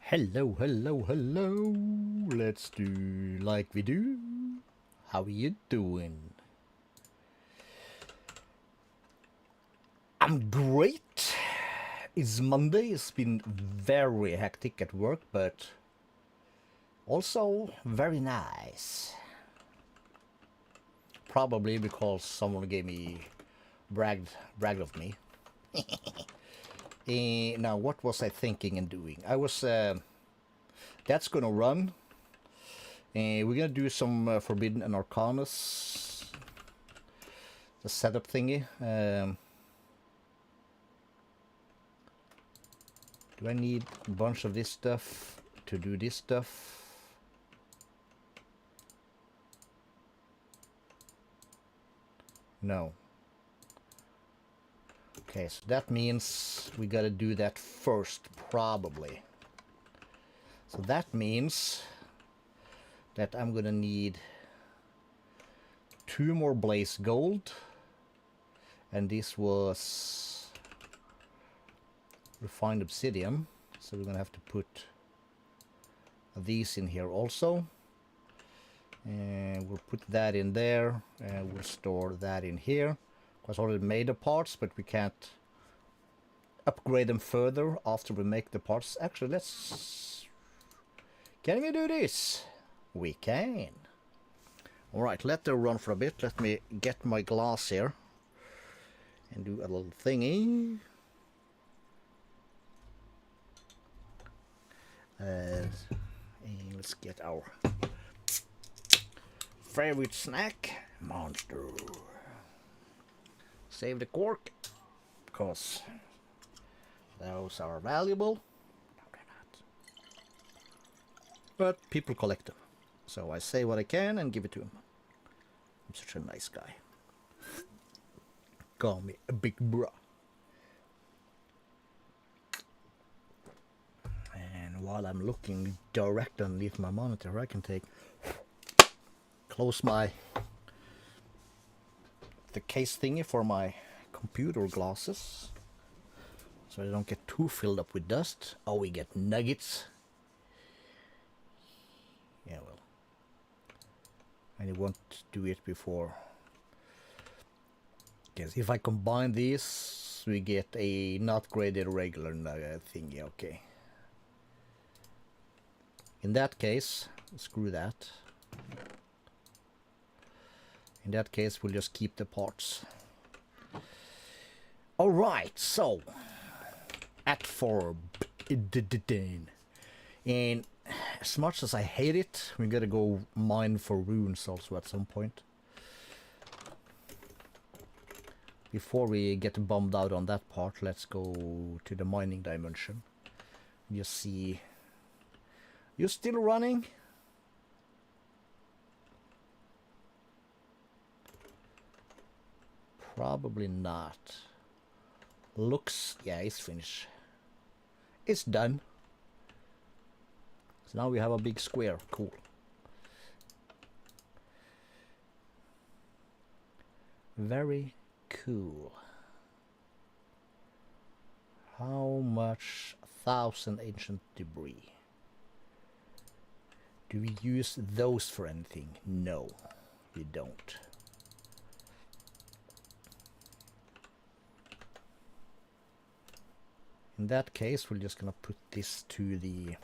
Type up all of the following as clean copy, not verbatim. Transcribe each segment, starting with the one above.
Hello, hello, hello. Let's do like we do. How you doing? I'm great. It's Monday. It's been very hectic at work, but also very nice. Probably because someone gave me bragged of me. Now, what was I thinking and doing? I was that's gonna run. We're gonna do some Forbidden and Arcanus, the setup thingy. Do I need a bunch of this stuff to do this stuff? No. Okay, so that means we gotta do that first, probably. So that means that I'm gonna need 2 more blaze gold, and this was refined obsidian, so we're gonna have to put these in here also, and we'll put that in there, and we'll store that in here. I already made the parts, but we can't upgrade them further after we make the parts. Actually, can we do this? We can. Alright, let them run for a bit. Let me get my glass here and do a little thingy. And let's get our favorite snack, Monster. Save the cork, because those are valuable. No, they're not. But people collect them. So I say what I can and give it to them. I'm such a nice guy. Call me a big bra. And while I'm looking direct underneath my monitor, I can close the case thingy for my computer glasses, so they don't get too filled up with dust. Oh, we get nuggets. Yeah, well, and you won't do it before. Because if I combine these, we get a not graded regular nugget thingy. Okay. In that case, screw that. In that case, we'll just keep the parts. Alright, so at Forbidden. And as much as I hate it, we gotta go mine for runes also at some point. Before we get bummed out on that part, let's go to the mining dimension. You see, you're still running? Probably not. Looks, yeah, it's finished. It's done. So now we have a big square. Cool. Very cool. How much? 1,000 ancient debris. Do we use those for anything? No, we don't. In that case, we're just gonna put this to the...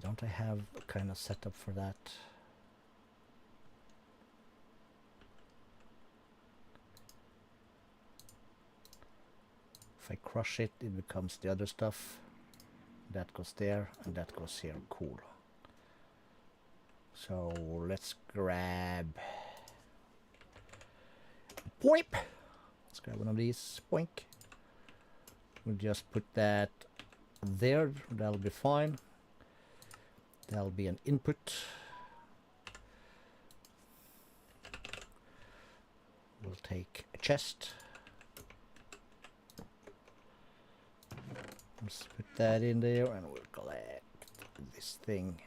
don't I have a kind of setup for that? If I crush it, it becomes the other stuff. That goes there, and that goes here. Cool. So let's grab... Boink! Let's grab one of these. Boink. We'll just put that there. That'll be fine. That'll be an input. We'll take a chest. Let's put that in there and we'll collect this thing.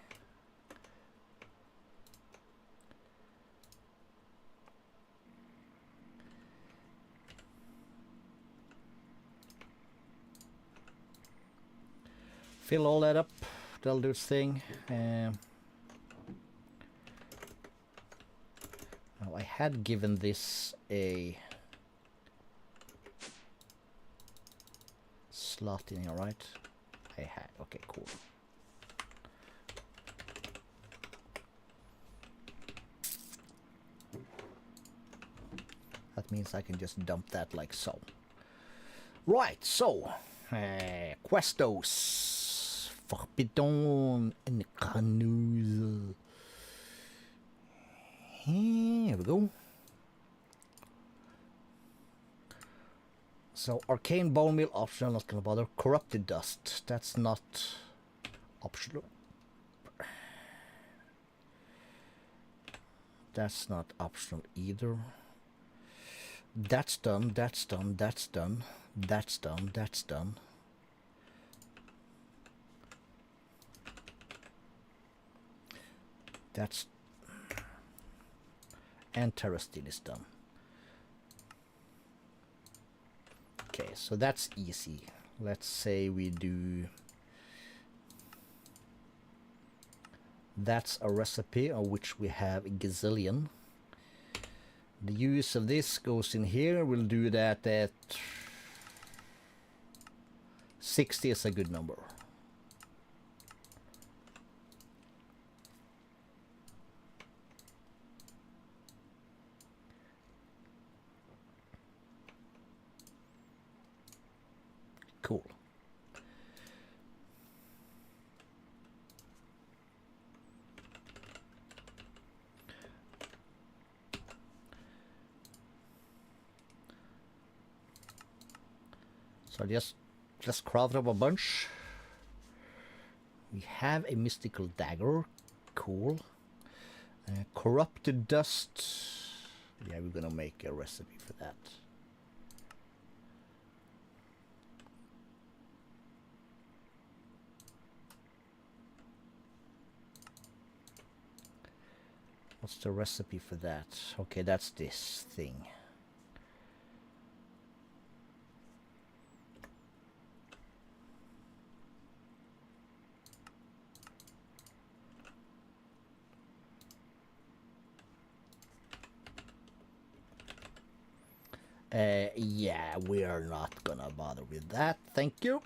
Fill all that up. That'll do its thing. Now I had given this a slot in here, right? I had. Okay, cool. That means I can just dump that like so. Right, so Questos, Forbidden and Arcanus. Here we go. So Arcane Bone Meal optional, not gonna bother. Corrupted Dust, that's not optional. That's not optional either. That's done, that's done, that's done, that's done, that's done. That's... and Terra Steel is done. Okay, so that's easy. Let's say we do... That's a recipe of which we have a gazillion. The use of this goes in here. We'll do that at 60 is a good number. Cool. So just craft up a bunch. We have a mystical dagger. Cool. Corrupted dust. Yeah, we're gonna make a recipe for that. What's the recipe for that? Okay, that's this thing. Yeah, we are not gonna bother with that. Thank you.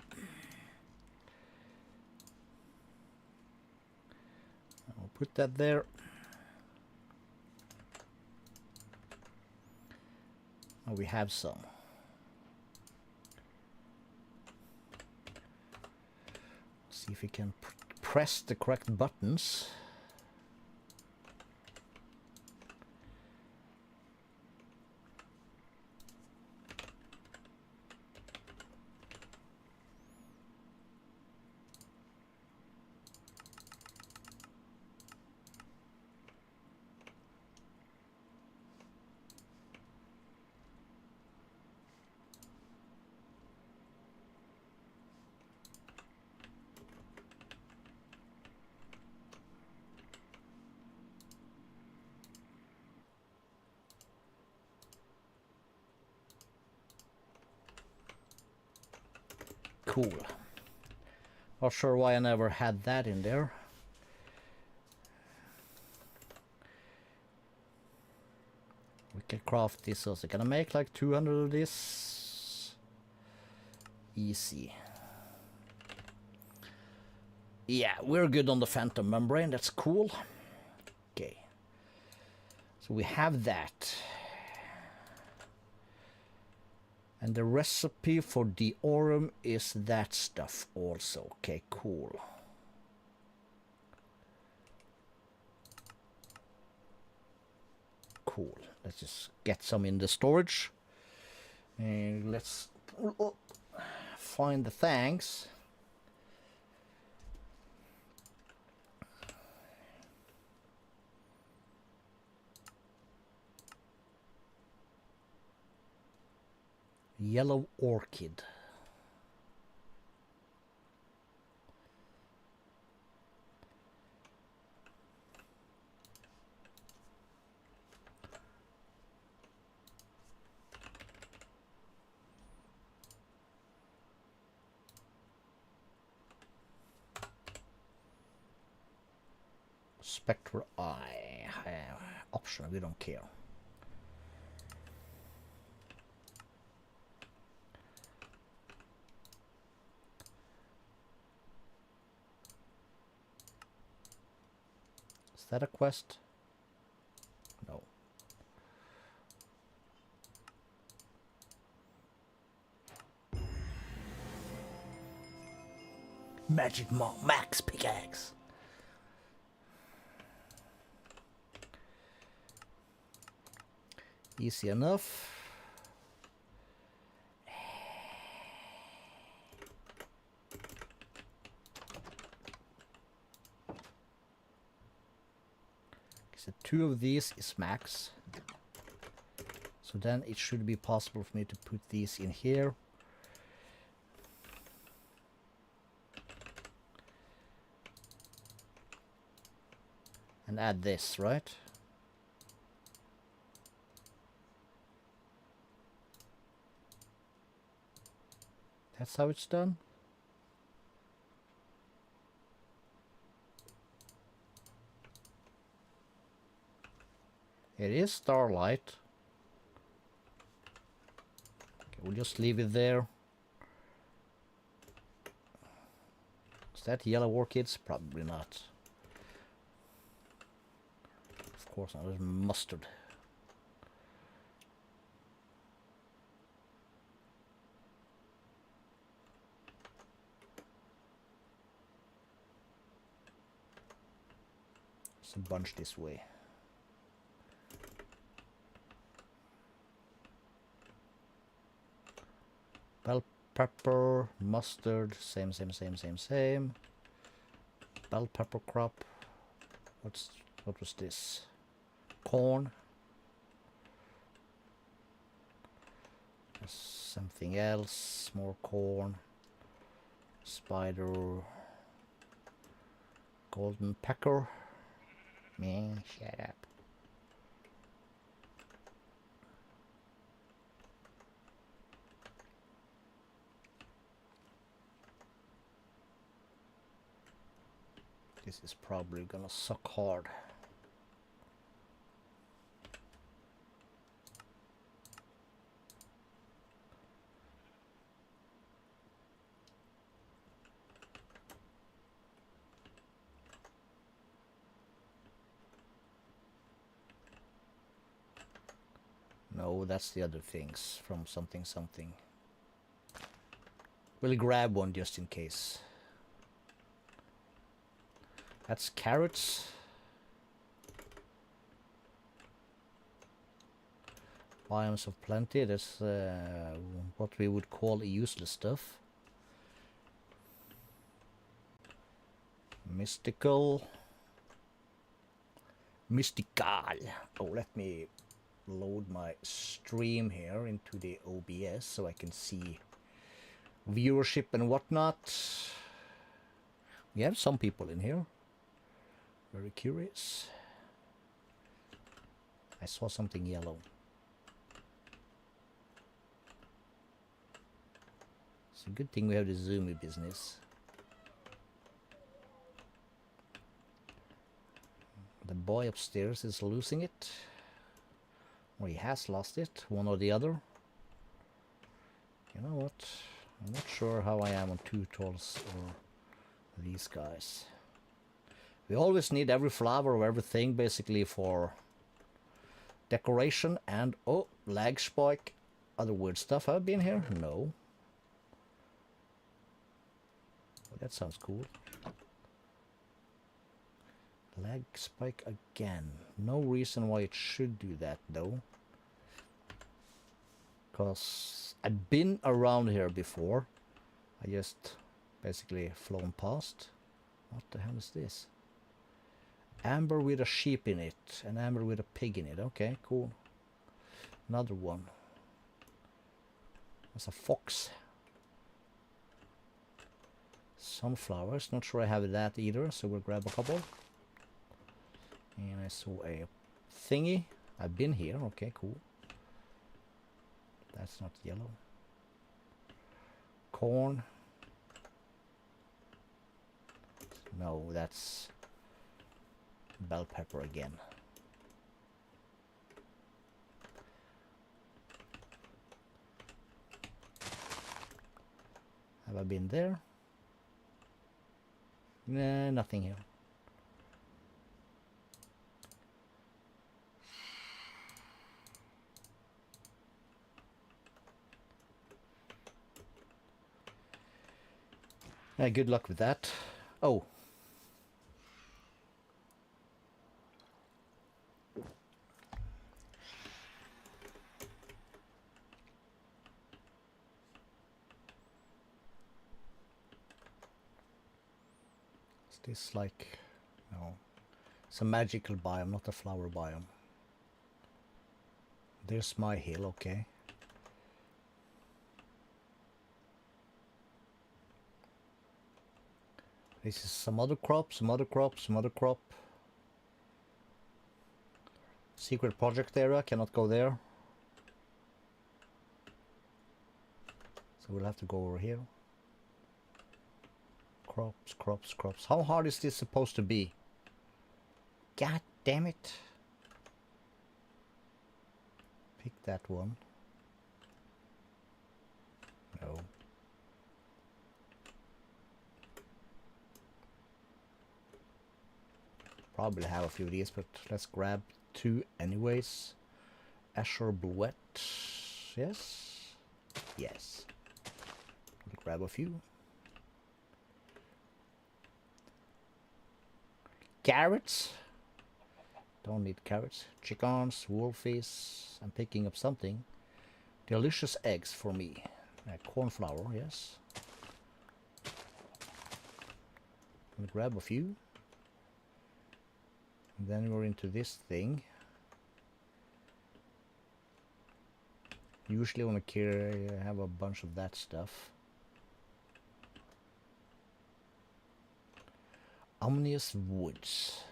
I'll put that there. Oh, we have some. See if we can press the correct buttons. Cool. Not sure why I never had that in there. We can craft this also. Can I make like 200 of this? Easy. Yeah, we're good on the Phantom Membrane. That's cool. Okay. So we have that. And the recipe for the Aurum is that stuff also. Okay, cool. Cool. Let's just get some in the storage. And let's find the thanks. Yellow orchid. Spectral Eye. Optional, we don't care. Is that a quest? No. Magic Max pickaxe. Easy enough. So 2 of these is max. So then it should be possible for me to put these in here. And add this, right? That's how it's done. It is starlight. Okay, we'll just leave it there. Is that yellow orchids? Probably not. Of course not. There's mustard. There's a bunch this way. Bell pepper, mustard, same. Bell pepper crop. What was this? Corn. There's something else. More corn. Spider. Golden pecker. Man, shut up. This is probably gonna suck hard. No, that's the other things from something. We'll grab one just in case. That's carrots. Biomes of plenty. That's what we would call useless stuff. Mystical. Oh, let me load my stream here into the OBS so I can see viewership and whatnot. We have some people in here. Very curious. I saw something yellow. It's a good thing we have the zoomy business. The boy upstairs is losing it. Or he has lost it, one or the other. You know what? I'm not sure how I am on tutorials or these guys. We always need every flower or everything basically for decoration and oh, lag spike. Other weird stuff. Have I been here? No. Oh, that sounds cool. Lag spike again. No reason why it should do that though. Because I've been around here before. I just basically flown past. What the hell is this? Amber with a sheep in it. And amber with a pig in it. Okay, cool. Another one. There's a fox. Sunflowers. Not sure I have that either. So we'll grab a couple. And I saw a thingy. I've been here. Okay, cool. That's not yellow. Corn. No, that's Bell pepper again. Have I been there? Nah, nothing here. Good luck with that. Oh. Is this like... No. It's a magical biome, not a flower biome. There's my hill, okay. This is some other crop, some other crop, some other crop. Secret project area, cannot go there. So we'll have to go over here. Crops, crops, crops. How hard is this supposed to be? God damn it. Pick that one. No. Probably have a few of these, but let's grab 2 anyways. Azure Bluette. Yes. Yes. We'll grab a few. Carrots. Don't need carrots. Chickens, wolfies. I'm picking up something. Delicious eggs for me. Cornflower, yes. I'll grab a few. And then we're into this thing. Usually when I have a bunch of that stuff. Omnious Woods.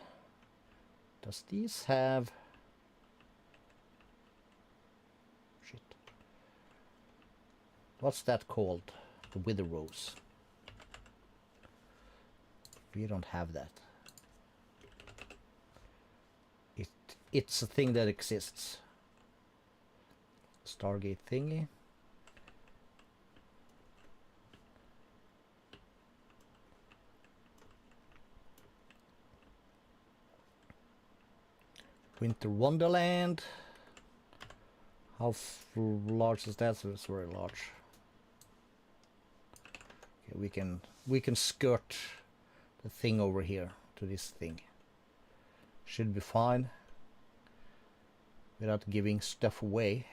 Does these have... Shit. What's that called? The Wither Rose. We don't have that. It's a thing that exists. Stargate thingy. Winter Wonderland. How large is that? So it's very large. Okay, we can skirt the thing over here to this thing. Should be fine. Without giving stuff away.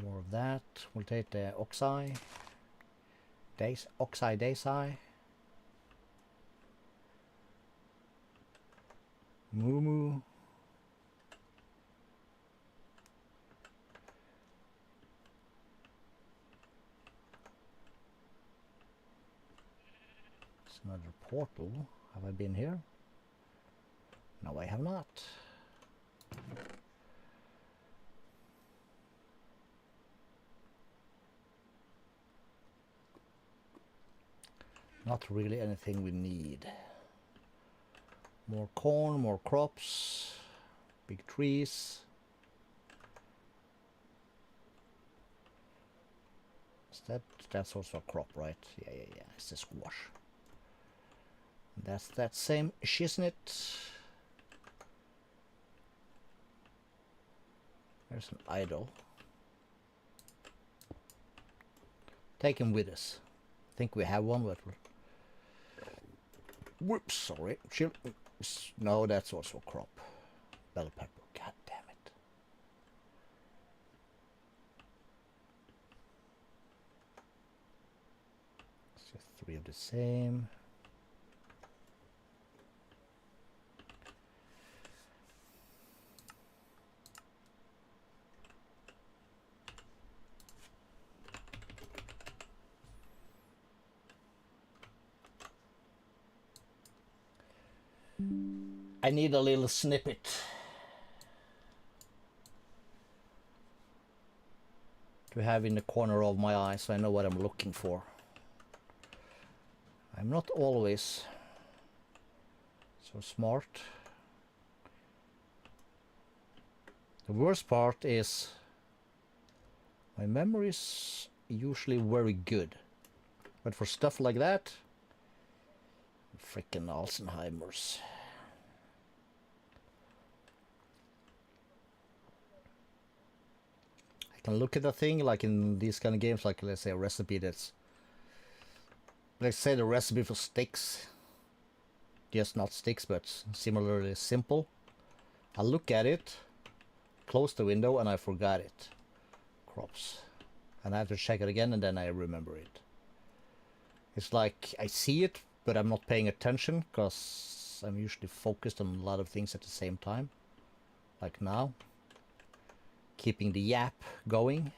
More of that. We'll take the oxeye. Oxeye daisy. Moo moo. It's another portal. Have I been here? No, I have not. Not really anything we need. More corn, more crops, big trees. That's also a crop, right? Yeah. It's a squash. That's that same shiznit. There's an idol. Take him with us. I think we have one, but whoops, sorry. No, that's also a crop. Bell pepper. God damn it. It's just 3 of the same. I need a little snippet to have in the corner of my eye so I know what I'm looking for. I'm not always so smart. The worst part is my memory is usually very good. But for stuff like that, frickin' Alzheimer's. I can look at a thing like in these kind of games, like let's say a recipe that's, let's say the recipe for sticks, just not sticks but similarly simple. I look at it, close the window, and I forgot it. Crops. And I have to check it again and then I remember it. It's like I see it, but I'm not paying attention because I'm usually focused on a lot of things at the same time. Like now. Keeping the yap going.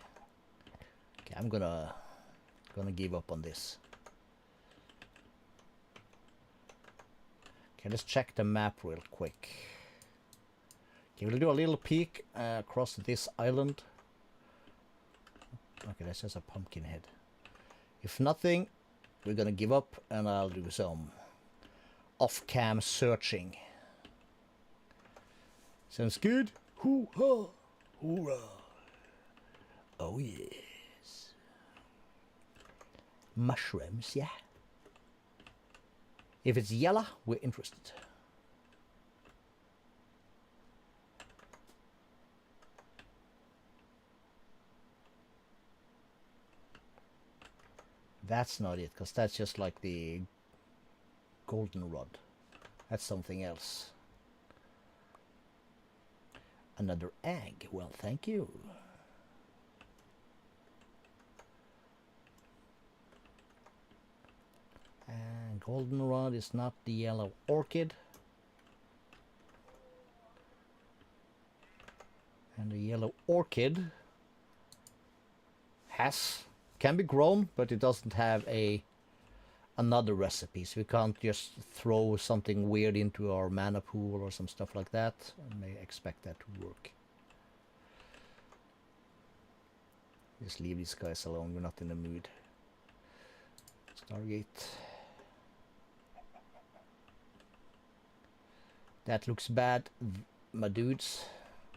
Okay, I'm gonna give up on this. Okay, let's check the map real quick. Okay, we'll do a little peek across this island. Okay, that's just a pumpkin head. If nothing, we're gonna give up and I'll do some off-cam searching. Sounds good? Hoo-ha! Hoorah! Oh yes. Mushrooms, yeah. If it's yellow, we're interested. That's not it, because that's just like the goldenrod. That's something else. Another egg. Well, thank you. And goldenrod is not the yellow orchid. And the yellow orchid can be grown, but it doesn't have another recipe, so we can't just throw something weird into our mana pool or some stuff like that and may expect that to work. Just leave these guys alone, we're not in the mood. Stargate. That looks bad, my dudes.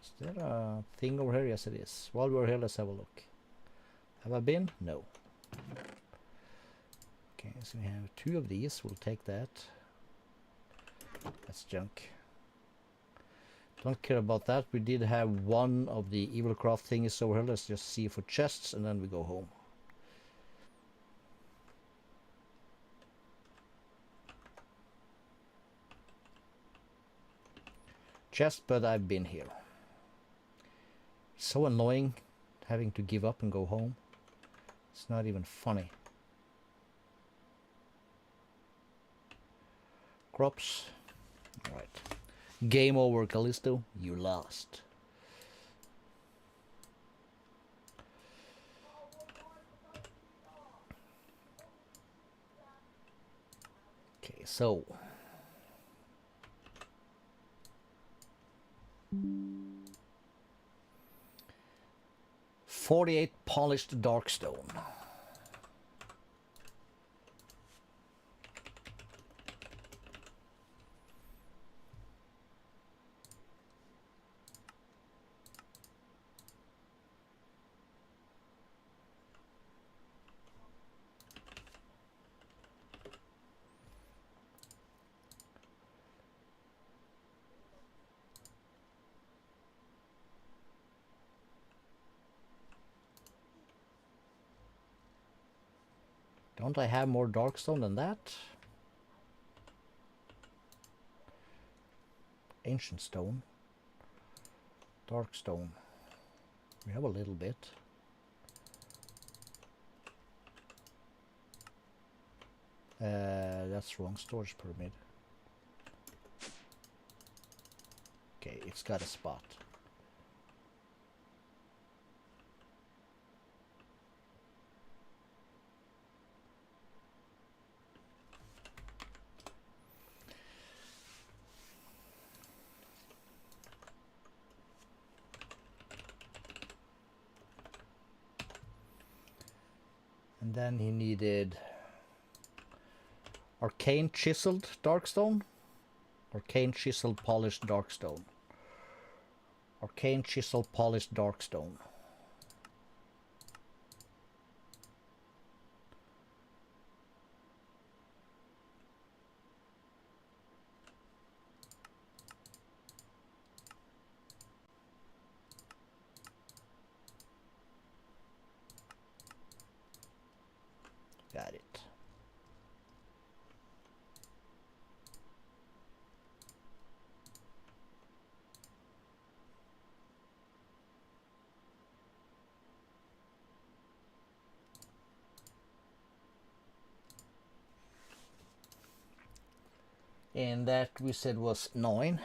Is there a thing over here? Yes it is. While we're here, let's have a look. Have I been? No. Okay, so we have 2 of these. We'll take that. That's junk. Don't care about that. We did have 1 of the evil craft thingies over here. Let's just see for chests and then we go home. Chest, but I've been here. So annoying having to give up and go home. It's not even funny. Crops. Alright. Game over, Calisto. You lost. Okay, so 48 polished darkstone. Don't I have more darkstone than that? Ancient stone. Darkstone. We have a little bit. That's wrong storage pyramid. Okay, it's got a spot. And then he needed arcane chiseled darkstone. Arcane chiseled polished darkstone. Arcane chiseled polished darkstone. Got it. And that we said was 9.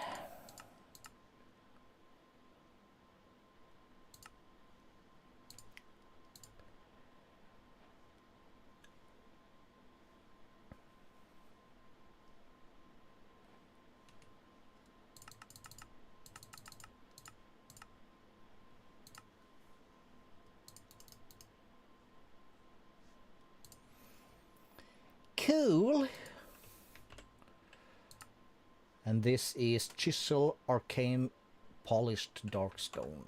Cool. And this is Chisel Arcane Polished Darkstone.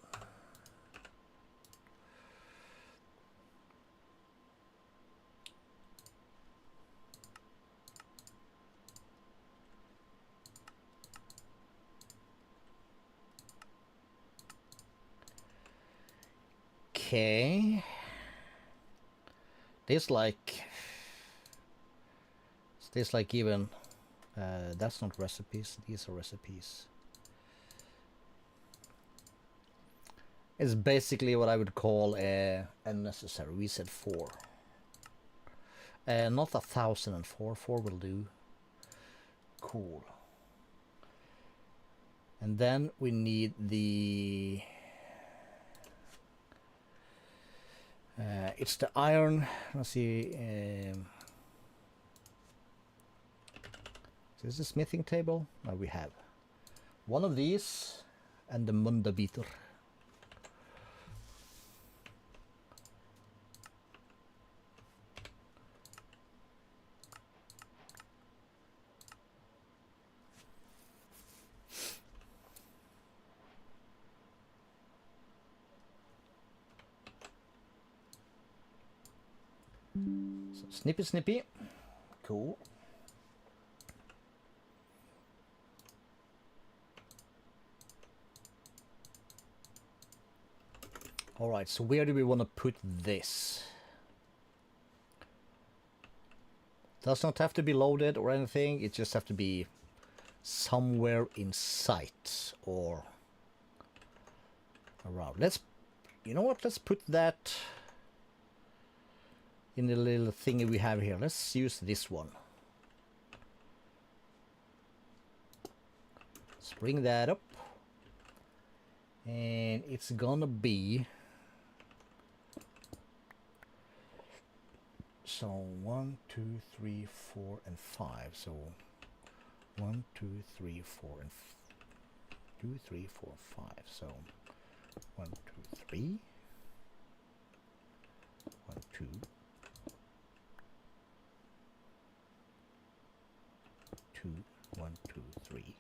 Okay. This like even that's not recipes, these are recipes. It's basically what I would call unnecessary. We said 4. Not 1,004. 4 will do. Cool. And then we need the it's the iron. Let's see. Is this a smithing table? No, we have one of these and the Munda beater. So snippy snippy. Cool. Alright, so where do we want to put this? Does not have to be loaded or anything, it just have to be somewhere in sight or around. Let's, you know what, let's put that in the little thingy we have here. Let's use this one. Let's bring that up. And it's gonna be, so 1, 2, 3, 4, and 5. So 1, 2, 3, 4, and 2, 3, 4, 5. So 1, 2, 3. 1, 2. 2, 1, 2, 3.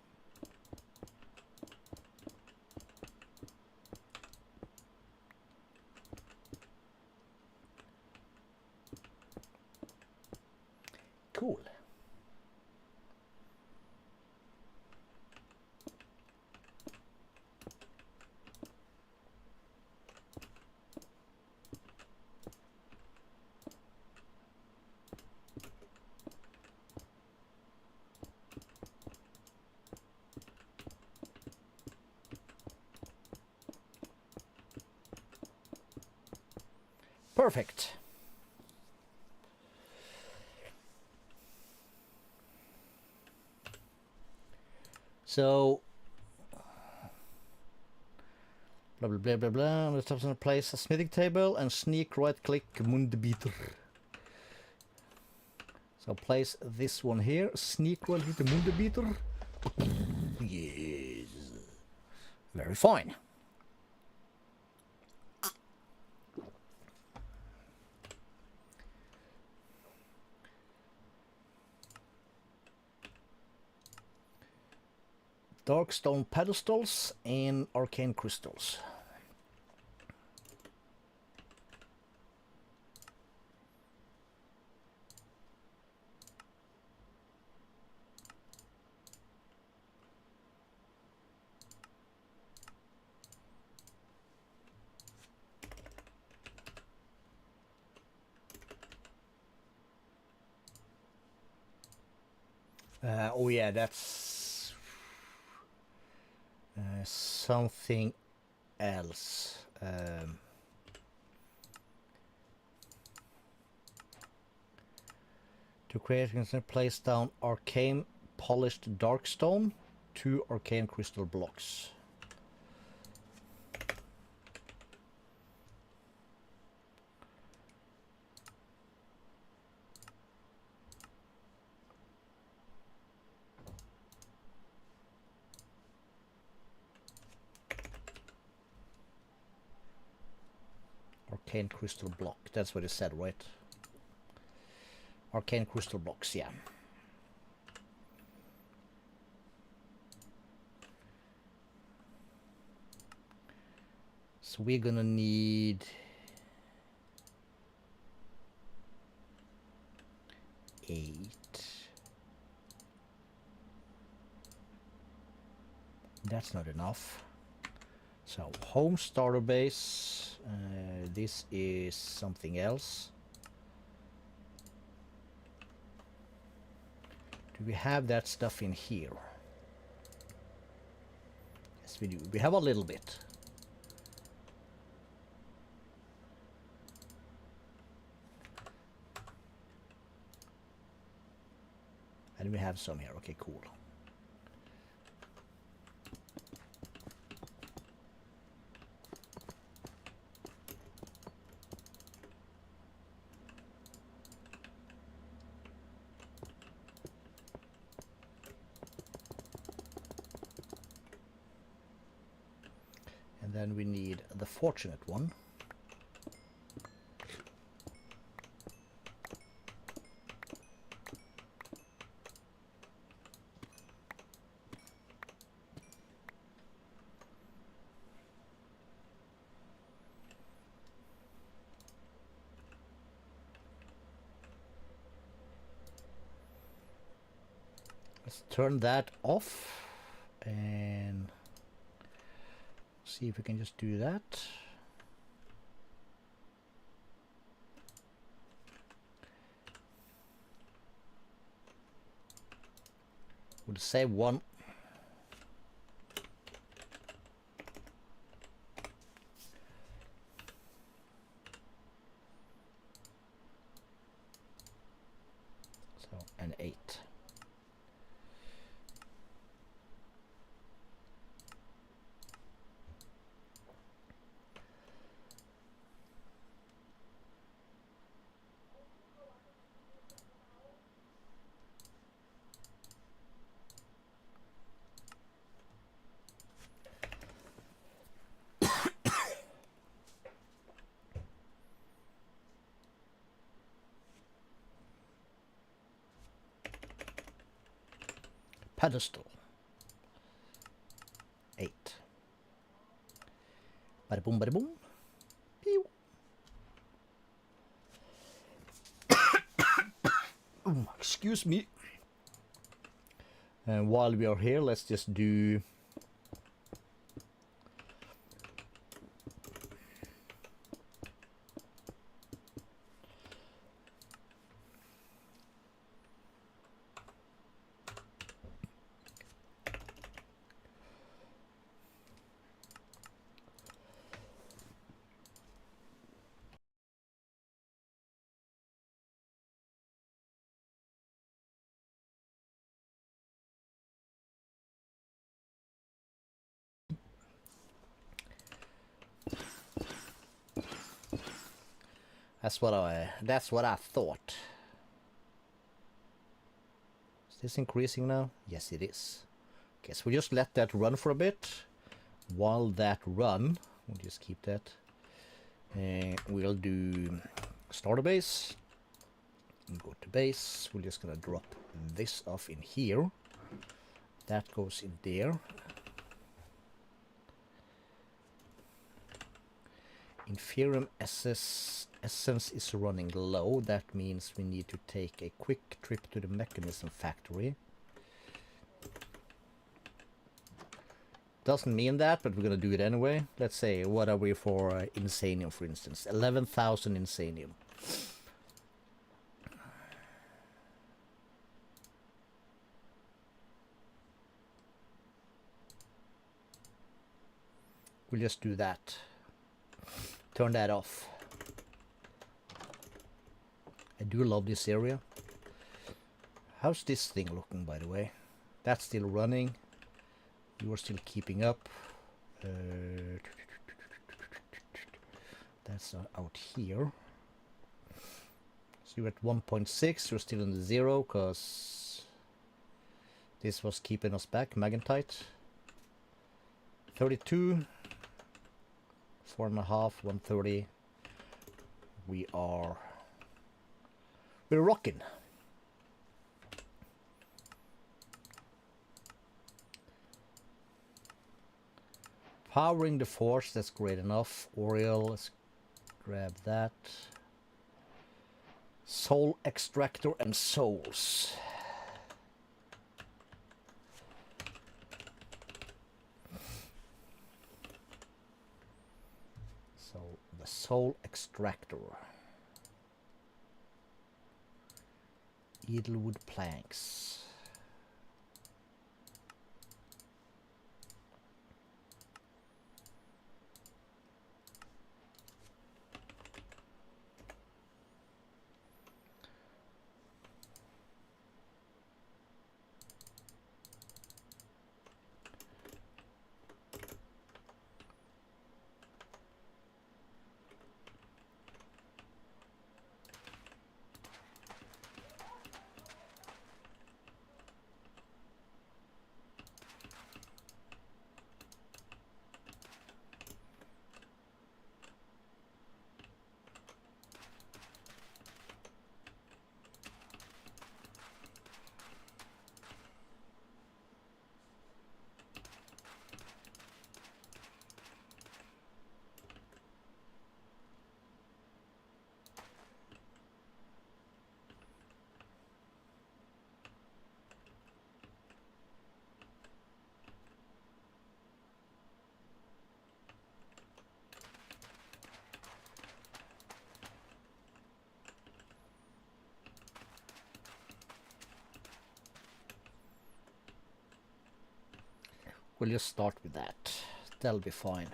Cool. Perfect. So blah blah blah blah blah. Let's have to place a smithing table and sneak right click Mundbeater. So place this one here. Sneak right click the Mundbeater. Yes. Very fine. Darkstone pedestals and arcane crystals. Oh yeah, that's something else. To create, you can place down arcane polished darkstone, 2 arcane crystal blocks. Arcane crystal block. That's what it said, right? Arcane crystal blocks, yeah. So we're gonna need 8. That's not enough. So home starter base. This is something else. Do we have that stuff in here? Yes, we do. We have a little bit. And we have some here. Okay, cool. And then we need the fortunate one. Let's turn that off and see if we can just do that. We'll save one. So, an 8. Pedestal. 8. Bada boom, bada boom. Pew. Excuse me. And while we are here, let's just do that's what I thought. Is this increasing now? Yes, it is. Okay, so we just let that run for a bit. While that run, we'll just keep that. We'll do starter base. And go to base. We're just gonna drop this off in here. That goes in there. Inferium essence is running low. That means we need to take a quick trip to the mechanism factory. Doesn't mean that, but we're gonna do it anyway. Let's say, what are we for Insanium, for instance? 11,000 Insanium. We'll just do that. Turn that off. I do love this area. How's this thing looking, by the way? That's still running. You are still keeping up. That's out here. So you're at 1.6. You're still in the 0 because this was keeping us back. Magentite. 32. 4.5, 130. We're rocking. Powering the force, that's great enough. Oriel, let's grab that. Soul extractor and souls. So the soul extractor. Edelwood planks. We'll just start with that. That'll be fine.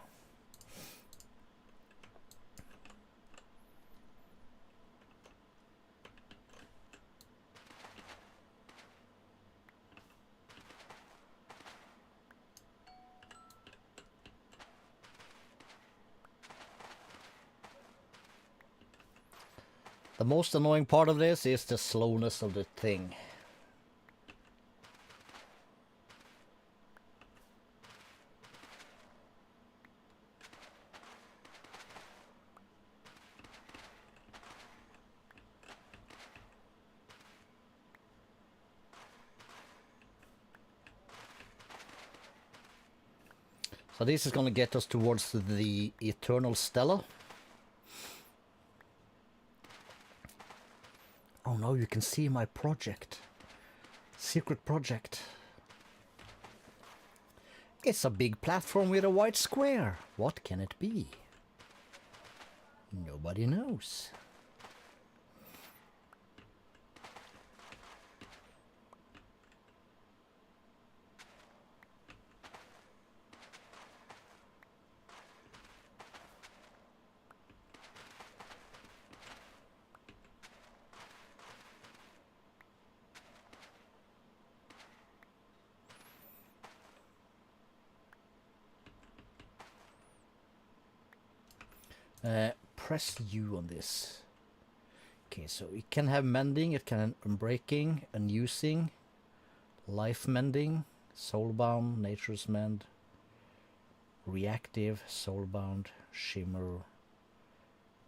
The most annoying part of this is the slowness of the thing. So this is going to get us towards the Eternal Stella. Oh no, you can see my project. Secret project. It's a big platform with a white square. What can it be? Nobody knows. Press U on this. Okay, so it can have mending, it can have unbreaking, unusing, life mending, soulbound, nature's mend, reactive, soulbound, shimmer.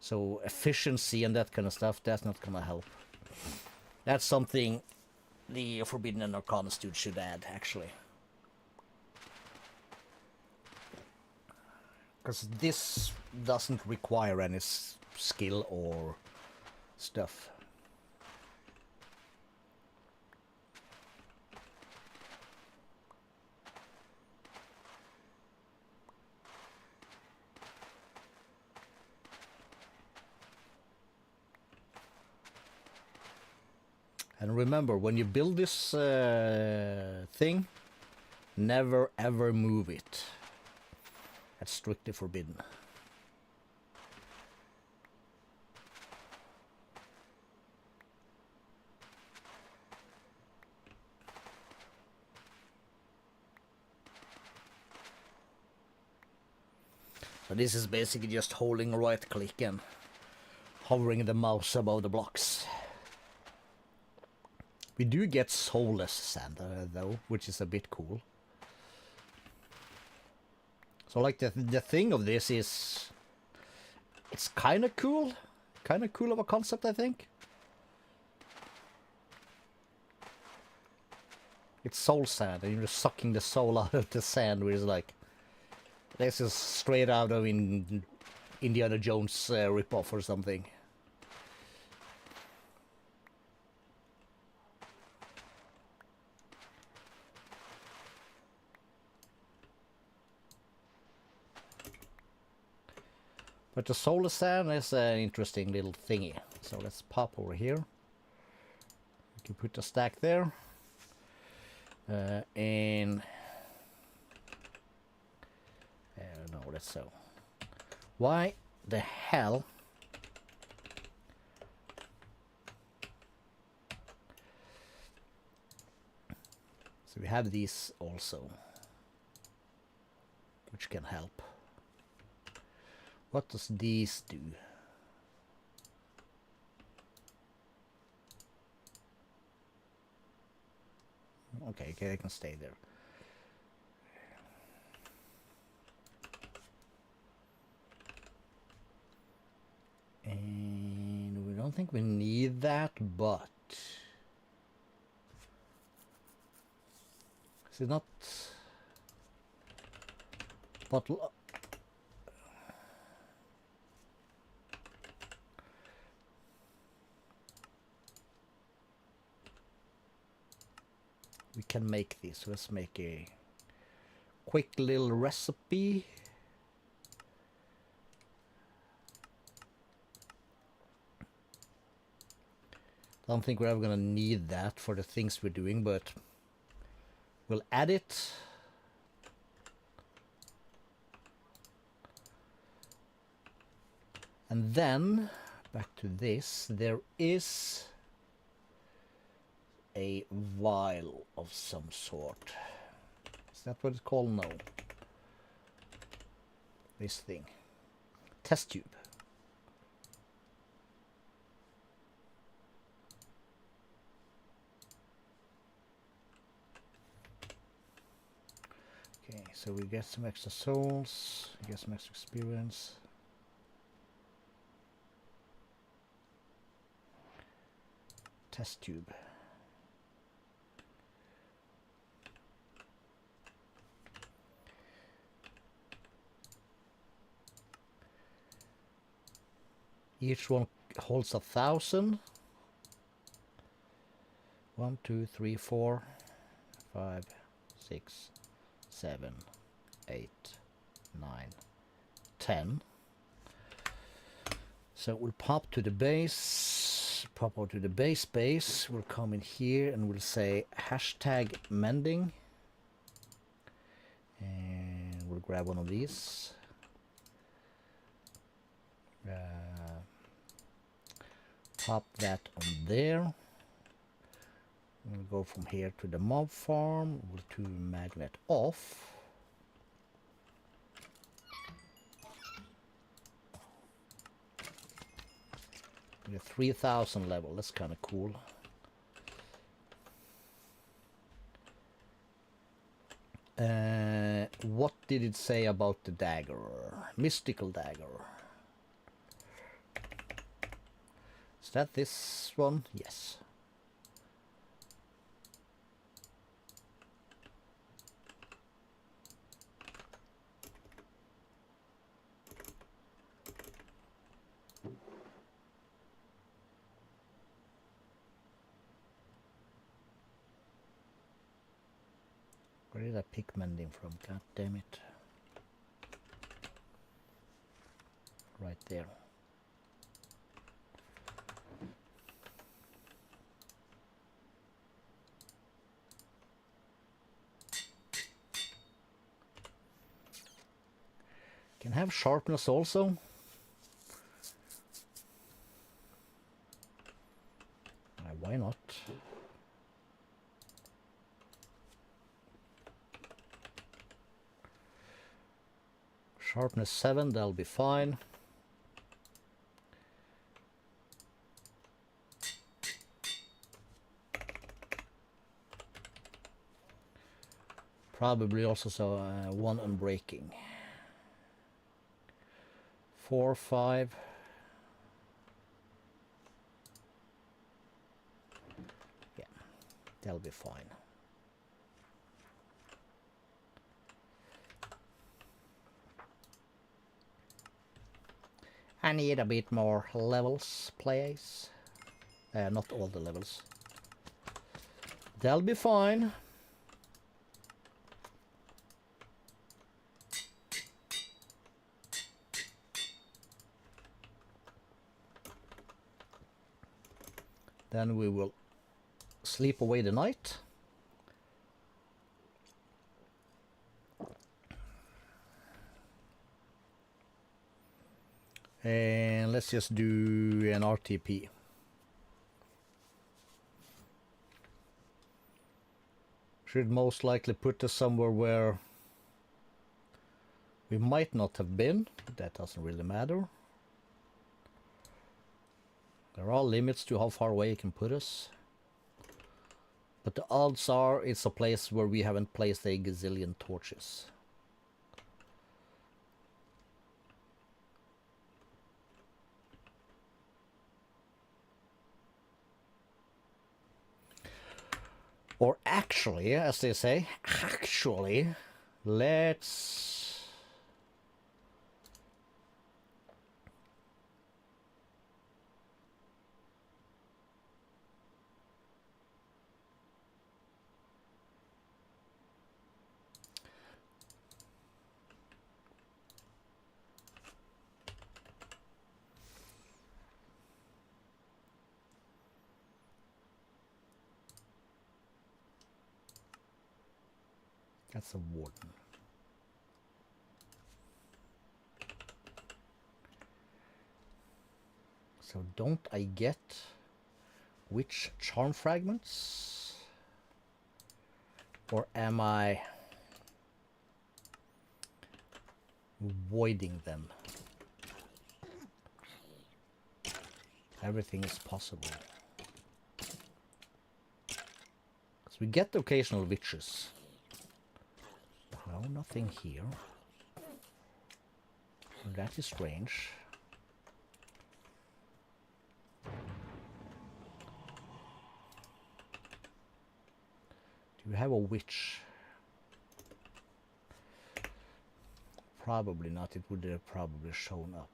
So efficiency and that kind of stuff, that's not gonna help. That's something the Forbidden and Arcanus dude should add, actually. Because this doesn't require any skill or stuff. And remember, when you build this thing, never ever move it. That's strictly forbidden. So this is basically just holding right click and hovering the mouse above the blocks. We do get soulless sand though, which is a bit cool. So like the thing of this is, it's kind of cool of a concept, I think. It's soul sand, and you're sucking the soul out of the sand, which is like, this is straight out of Indiana Jones ripoff or something. But the solar sand is an interesting little thingy. So let's pop over here. We can put a stack there. And no, that's so. Why the hell? So we have these also, which can help. What does these do? Okay, they can stay there. And we don't think we need that, but is it not? But we can make this. Let's make a quick little recipe. Don't think we're ever gonna need that for the things we're doing, but we'll add it. And then back to this, there is a vial of some sort. Is that what it's called? No. This thing. Test tube. Okay, so we get some extra souls, we get some extra experience. Test tube. Each one holds 1,000. 1, 2, 3, 4, 5, 6, 7, 8, 9, 10. So we'll pop to the base, pop out to the base. We'll come in here and we'll say hashtag mending. And we'll grab one of these. Pop that on there. We'll go from here to the mob farm. We'll to magnet off. We're 3,000 level. That's kind of cool. What did it say about the dagger? Mystical dagger. Is that this one? Yes. Where did I pick mending from? God damn it. Right there. Can have sharpness also. Why not? Sharpness 7, that'll be fine. Probably also so 1 unbreaking. 4, 5. Yeah, that'll be fine. I need a bit more levels, please. Not all the levels. That'll be fine. Then we will sleep away the night. And let's just do an RTP. Should most likely put us somewhere where we might not have been, but that doesn't really matter. There are limits to how far away it can put us. But the odds are it's a place where we haven't placed a gazillion torches. Or actually, as they say, let's... That's a warden. So don't I get which charm fragments? Or am I voiding them? Everything is possible. So we get the occasional witches. No, nothing here. That is strange. Do you have a witch? Probably not. It would have probably shown up.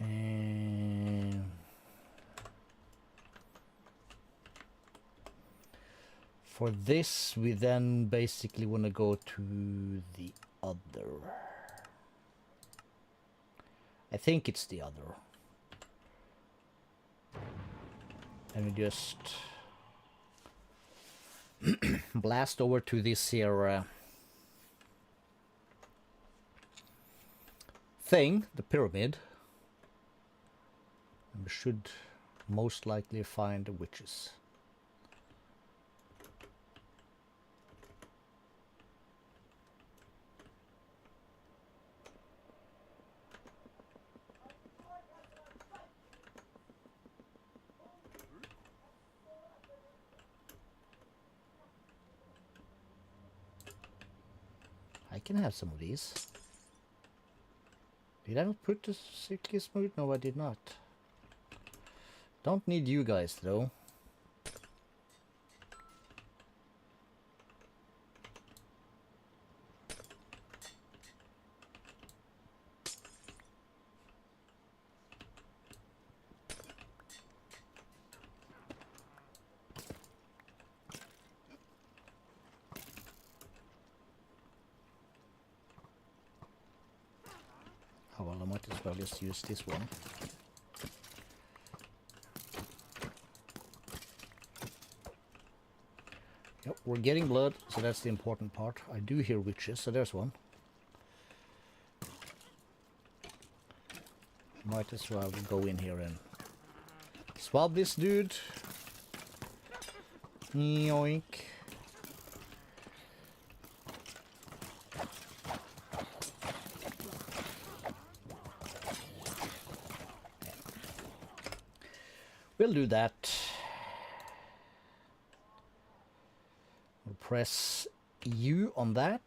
And for this, we then basically want to go to the other. I think it's the other. And we just blast over to this here thing, the pyramid. And we should most likely find the witches. can have some of these. Did I not put the silky smooth? No, I did not. Don't need you guys though. Oh well, I might as well just use this one. Yep, we're getting blood, so that's the important part. I do hear witches, so there's one. Might as well go in here and swab this dude. Yoink. We'll do that. We'll press U on that.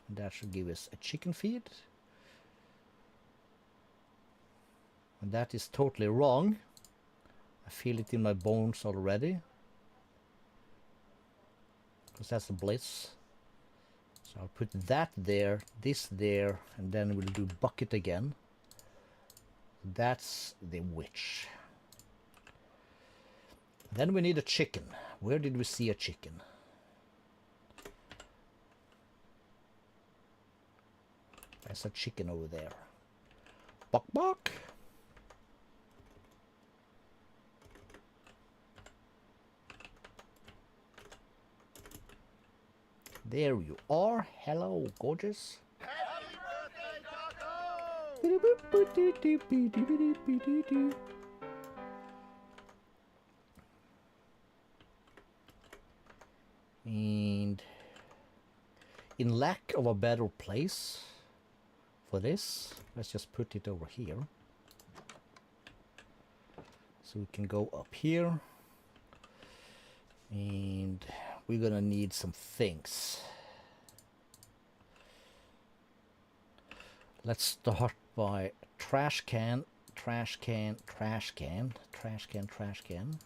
That should give us a chicken feed. And that is totally wrong. I feel it in my bones already. Because that's a bliss. So I'll put that there, this there, and then we'll do bucket again. That's the witch. Then we need a chicken. Where did we see a chicken? There's a chicken over there. Bok bok. There you are. Hello, gorgeous. Happy birthday, Taco! And in lack of a better place for this, let's just put it over here. So we can go up here. And we're gonna need some things. Let's start by trash can, trash can, trash can, trash can, trash can.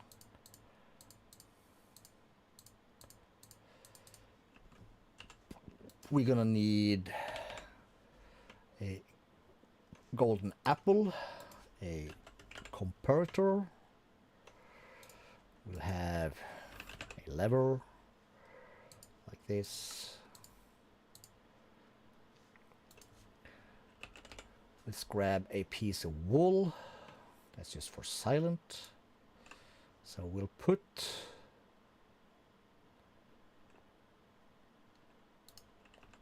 We're gonna need a golden apple, a comparator. We'll have a lever like this. Let's grab a piece of wool. That's just for silent. So we'll put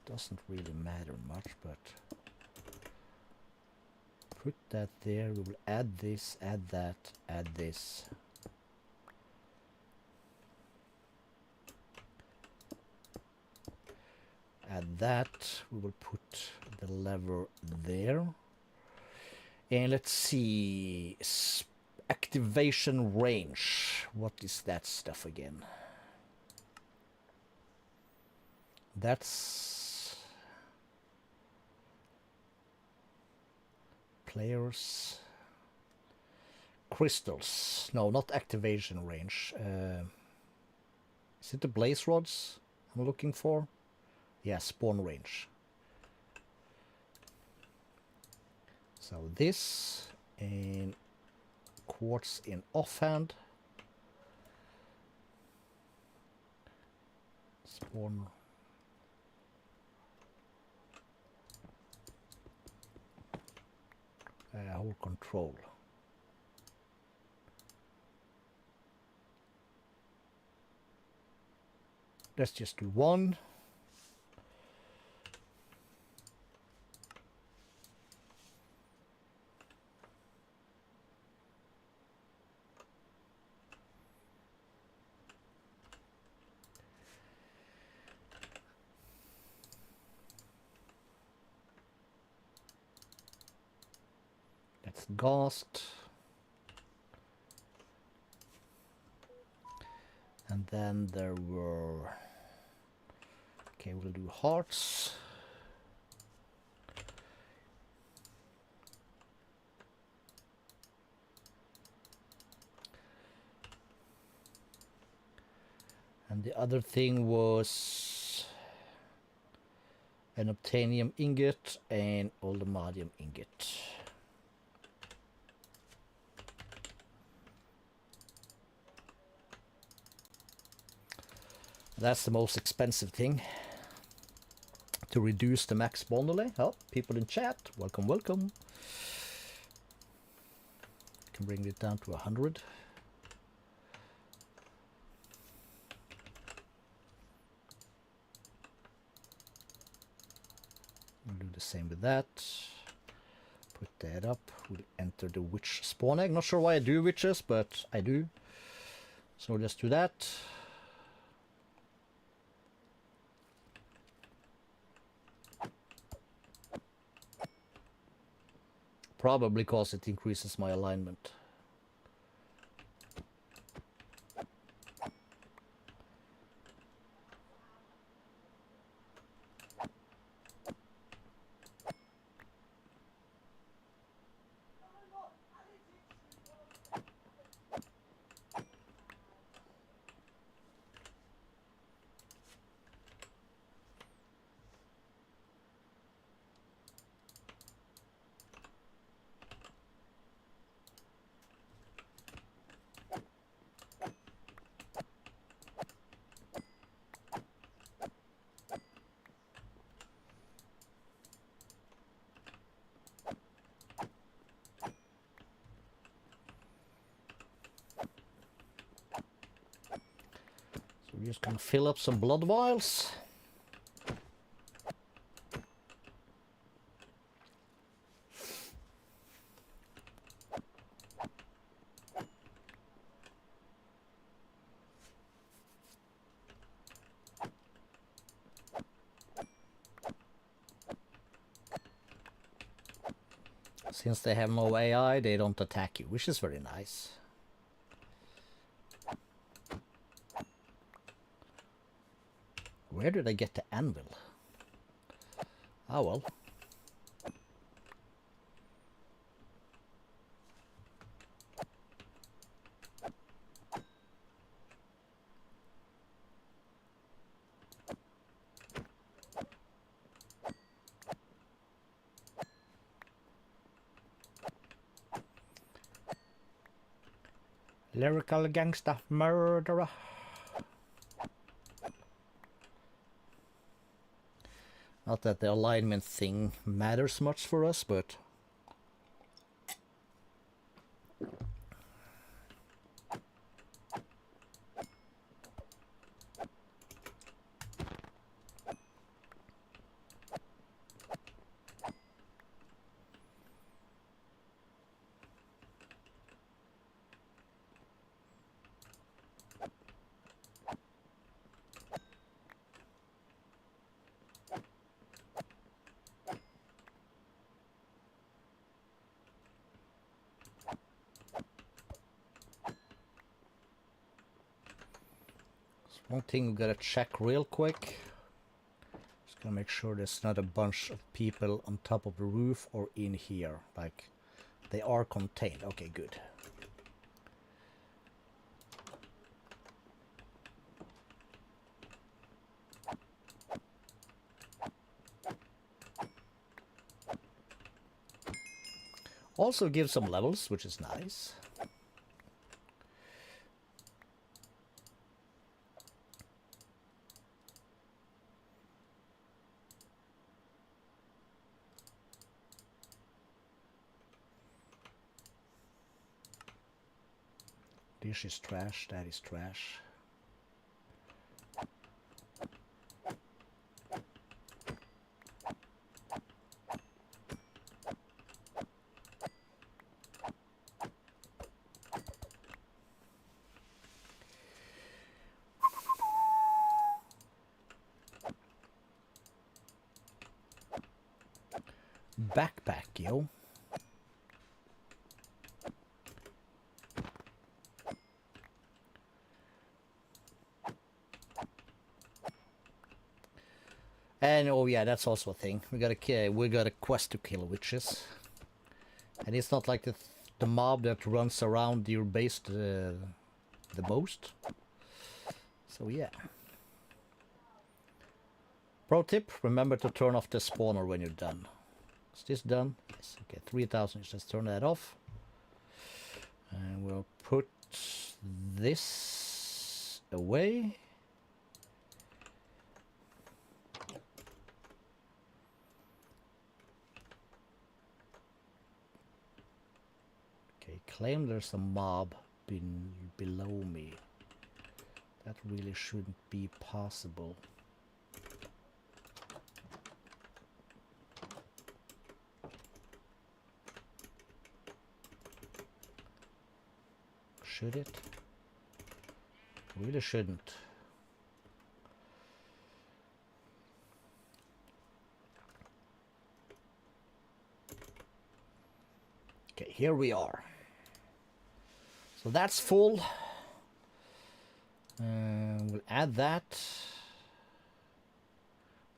doesn't really matter much, but put that there. We will add this, add that, add this. Add that. We will put the lever there. And let's see. Activation range. What is that stuff again? That's players. Crystals. No, not activation range. Is it the blaze rods I'm looking for? Yeah, spawn range. So this and quartz in offhand. Spawn. Hold control. Let's just do one. That's Ghost. And then there were... Okay, we'll do hearts. The other thing was an obtanium ingot and oldemadium ingot. That's the most expensive thing. To reduce the max bond delay. Oh, people in chat, welcome, welcome. Can bring it down to 100. We'll do the same with that. Put that up. We'll enter the witch spawn egg. Not sure why I do witches, but I do. So we'll just do that. Probably because it increases my alignment. We're just gonna fill up some blood vials. Since they have no AI, they don't attack you, which is very nice. Where did I get the anvil? Ah, well. Lyrical gangster murderer. Not that the alignment thing matters much for us, but one thing we gotta check real quick. Just gonna make sure there's not a bunch of people on top of the roof or in here. Like, they are contained. Okay, good. Also gives some levels, which is nice. This is trash, that is trash. Backpack, yo. And oh yeah, that's also a thing. We got a quest to kill witches, and it's not like the mob that runs around your base the most. So yeah. Pro tip, remember to turn off the spawner when you're done. Is this done? Yes. Okay, 3000, just turn that off. And we'll put this away. Okay, claim there's a mob below me. That really shouldn't be possible. Should it? Really shouldn't. Okay, here we are. So that's full. We'll add that.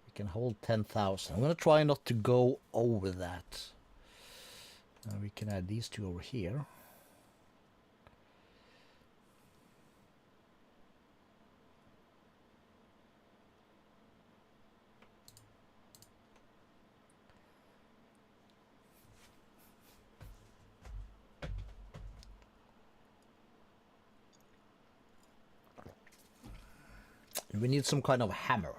We can hold 10,000. I'm going to try not to go over that. We can add these two over here. We need some kind of hammer.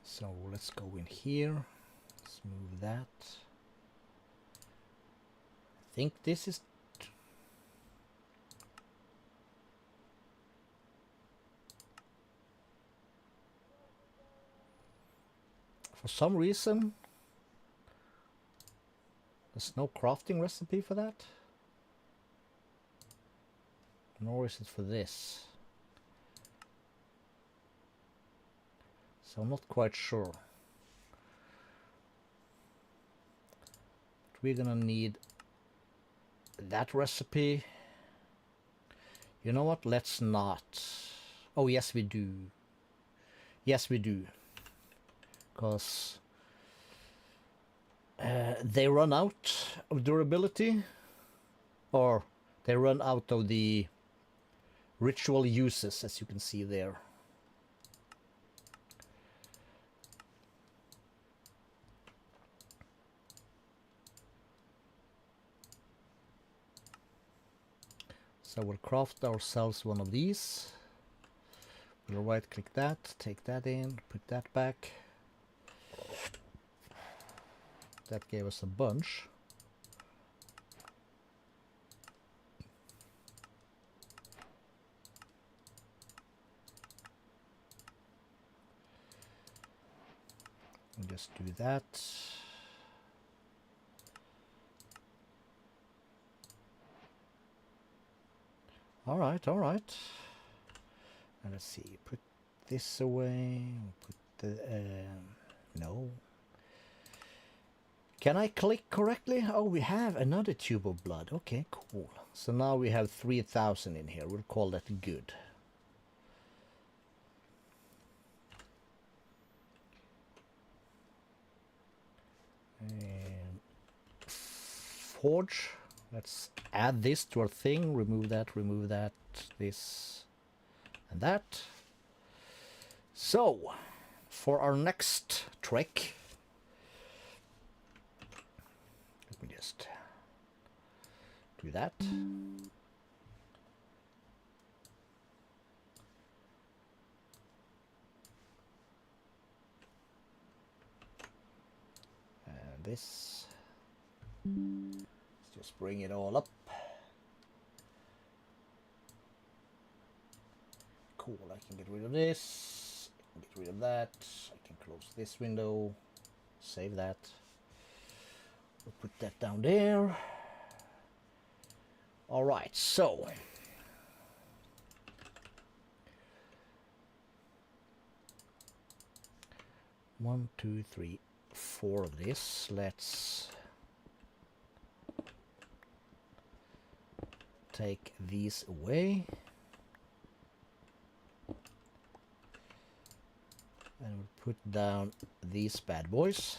So let's go in here. Let's move that. I think this is... For some reason, there's no crafting recipe for that. Nor is it for this. So I'm not quite sure. But we're gonna need that recipe. You know what? Let's not. Oh, yes, we do. Yes, we do. Because they run out of durability. Or they run out of the ritual uses, as you can see there. So we'll craft ourselves one of these. We'll right click that, take that in, put that back. That gave us a bunch. And just do that. All right, all right. And let's see, put this away, put the, no. Can I click correctly? Oh, we have another tube of blood. Okay, cool. So now we have 3000 in here. We'll call that good. And forge. Let's add this to our thing. Remove that, this, and that. So, for our next trek, let me just do that. And this. Let's just bring it all up. Cool, I can get rid of this, I can get rid of that, I can close this window, save that. We'll put that down there. All right, so one, two, three, four of this. Let's take these away. And we'll put down these bad boys.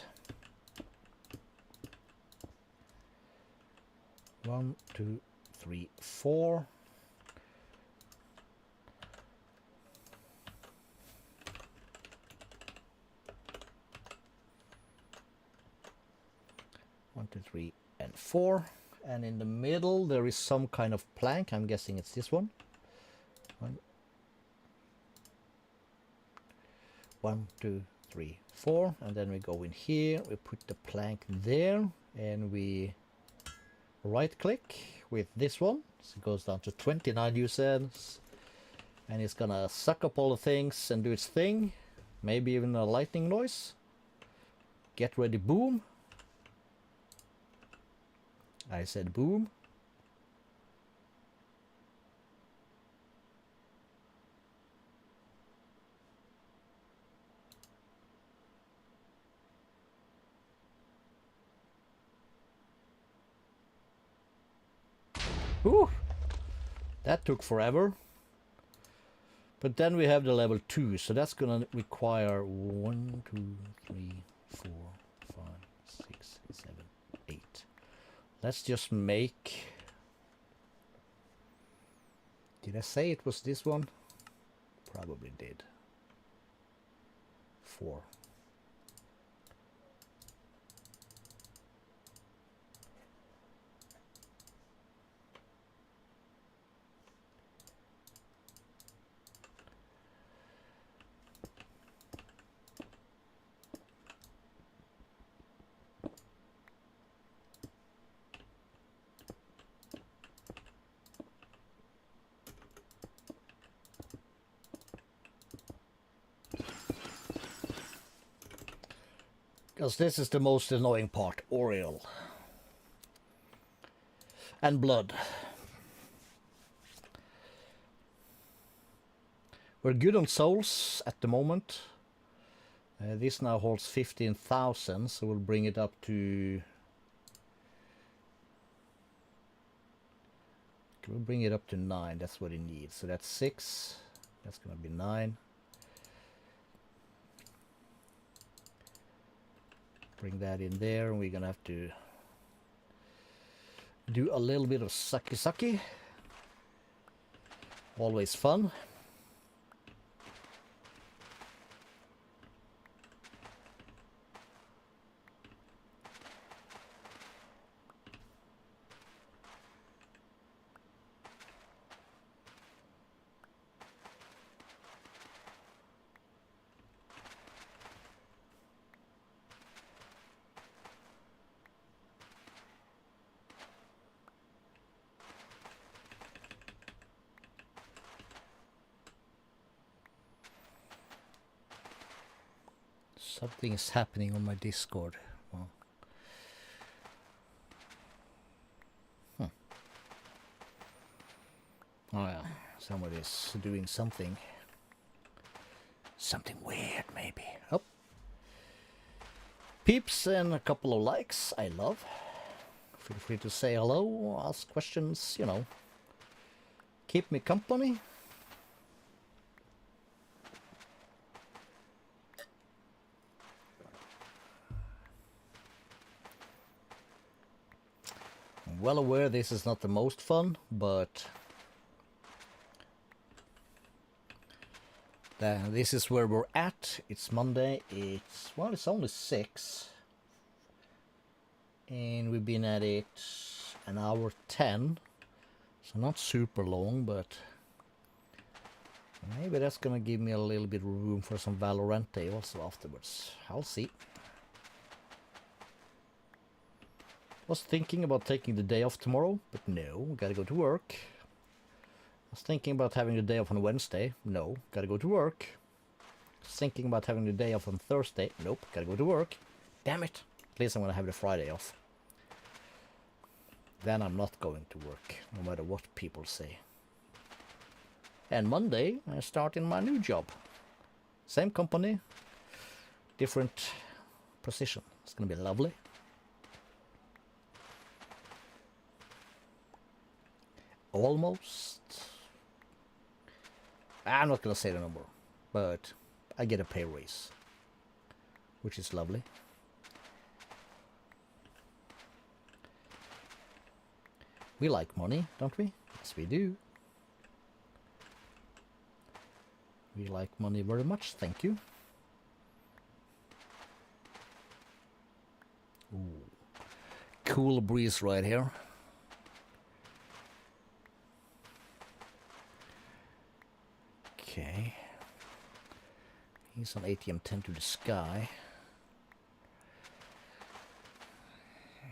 1, 1, 2, 3, 4. One, two, three, and 4. And in the middle there is some kind of plank. I'm guessing it's this one. 1, 2, 3, 4. And then we go in here. We put the plank there, and we right click with this one. So it goes down to 29 UCs. And it's gonna suck up all the things and do its thing. Maybe even a lightning noise. Get ready, boom. I said boom. Whew. That took forever. But then we have the level 2, so that's gonna require 1, 2, 3, 4, 5, 6, 7, 8. Let's just make... Did I say it was this one? Probably did. 4. Because this is the most annoying part, Oriole. And blood. We're good on souls at the moment. This now holds 15,000, so we'll bring it up to... We'll bring it up to 9, that's what it needs. So that's 6, that's gonna be 9. Bring that in there, and we're gonna have to do a little bit of sucky. Always fun. Something is happening on my Discord. Well. Oh yeah, somebody's doing something. Something weird, maybe. Oh. Peeps and a couple of likes, I love. Feel free to say hello, ask questions, you know. Keep me company. Well aware this is not the most fun, but this is where we're at. It's Monday. It's only 6, and we've been at it an hour 10, so not super long, but maybe that's gonna give me a little bit of room for some Valorant also afterwards. I'll see. Was thinking about taking the day off tomorrow, but no, gotta go to work. Was thinking about having the day off on Wednesday. No, gotta go to work. Was thinking about having the day off on Thursday. Nope, gotta go to work. Damn it. At least I'm gonna have the Friday off. Then I'm not going to work, no matter what people say. And Monday, I start in my new job. Same company, different position. It's gonna be lovely. Almost. I'm not gonna say the number, but I get a pay raise, which is lovely. We like money, don't we? Yes, we do. We like money very much, thank you. Ooh. Cool breeze right here. Okay. He's on ATM 10 to the sky.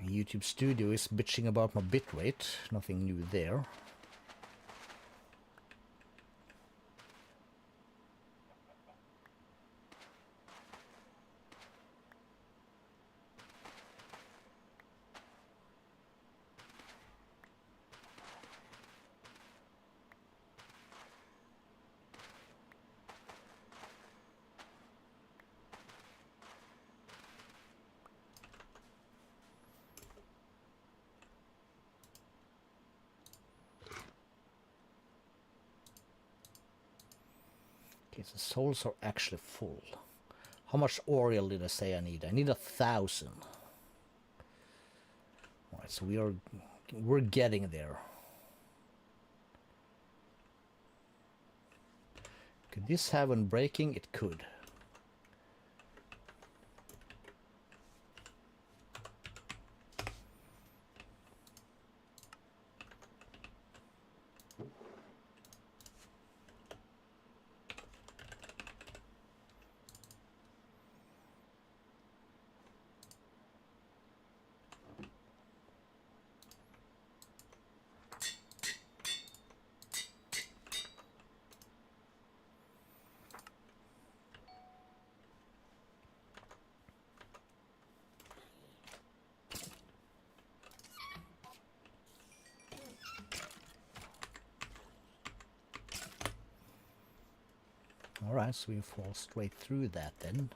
YouTube Studio is bitching about my bitrate. Nothing new there. Okay, the souls are actually full. How much oil did I say I need? I need 1,000. Alright, so we're getting there. Could this have unbreaking? It could. Alright, so we fall straight through that then.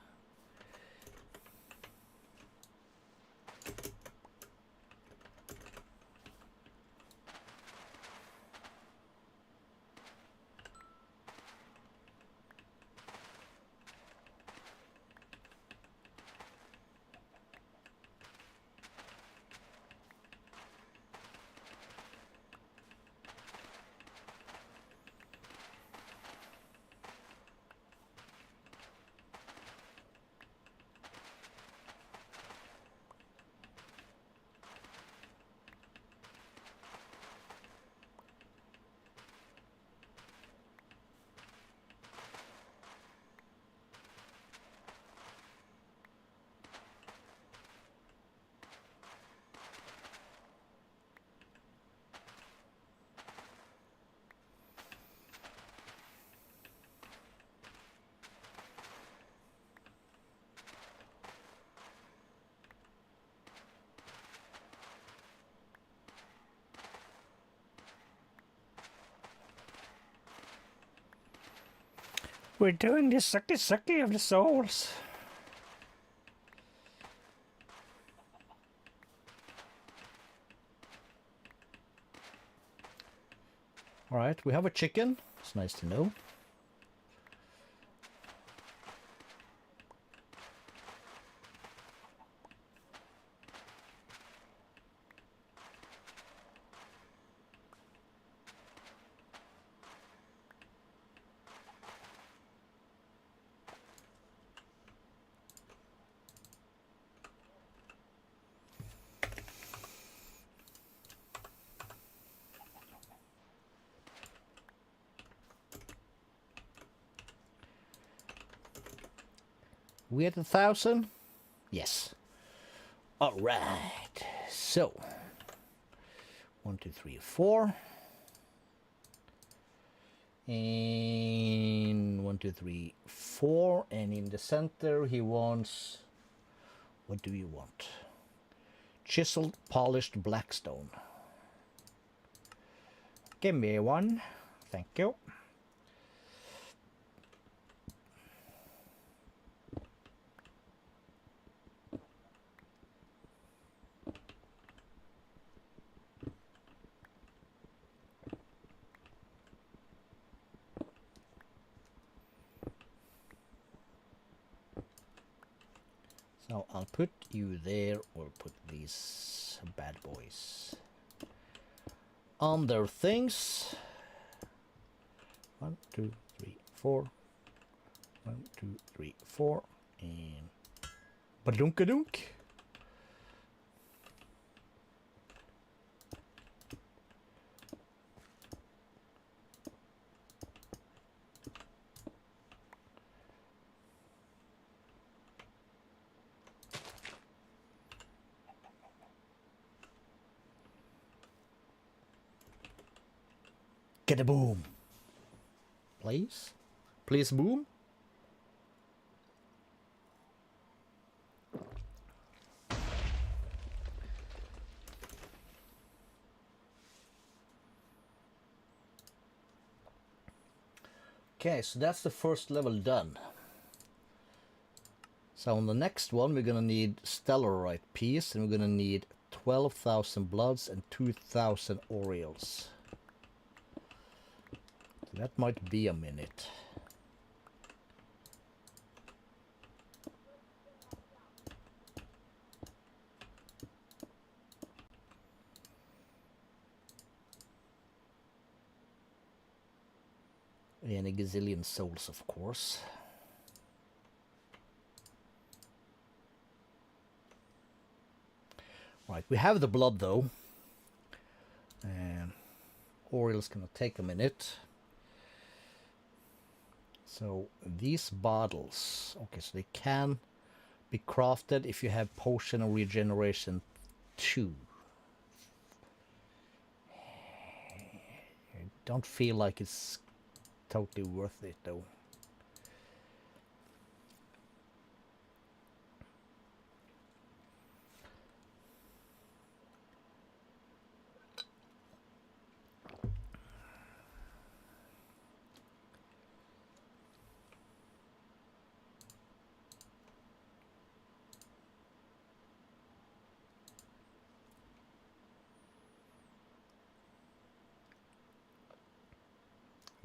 We're doing this sucky of the souls. Alright, we have a chicken. It's nice to know. We at 1,000? Yes. Alright. So 1, 2, 3, 4. And 1, 2, 3, 4. And in the center he wants, what do you want? Chiseled polished blackstone. Give me one. Thank you. So I'll put you there, or put these bad boys on their things. 1, 2, 3, 4. 1, 2, 3, 4. And badunkadunk. Get a boom. Please? Please boom? Okay, so that's the first level done. So on the next one we're gonna need Stellarite piece, and we're gonna need 12,000 bloods and 2,000 Orioles. That might be a minute. And a gazillion souls, of course. Right, we have the blood though. And Oriole's gonna take a minute. So these bottles, okay, so they can be crafted if you have potion of regeneration 2. I don't feel like it's totally worth it though.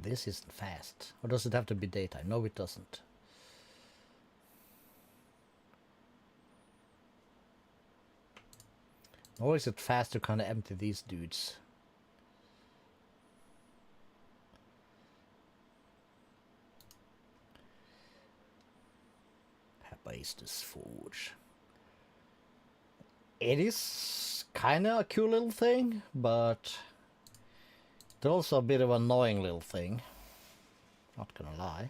This isn't fast. Or does it have to be daytime? No, it doesn't. Or is it fast to kind of empty these dudes? Hephaestus Forge. It is kind of a cool little thing, but it's also a bit of an annoying little thing. Not gonna lie.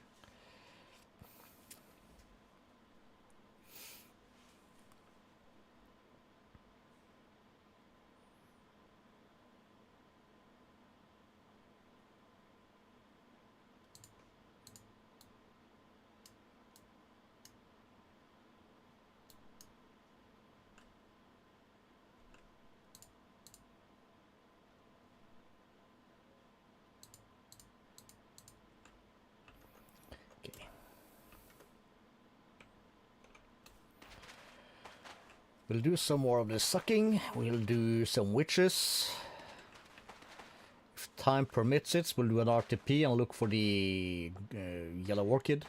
We'll do some more of the sucking. We'll do some witches. If time permits it, we'll do an RTP and look for the yellow orchid.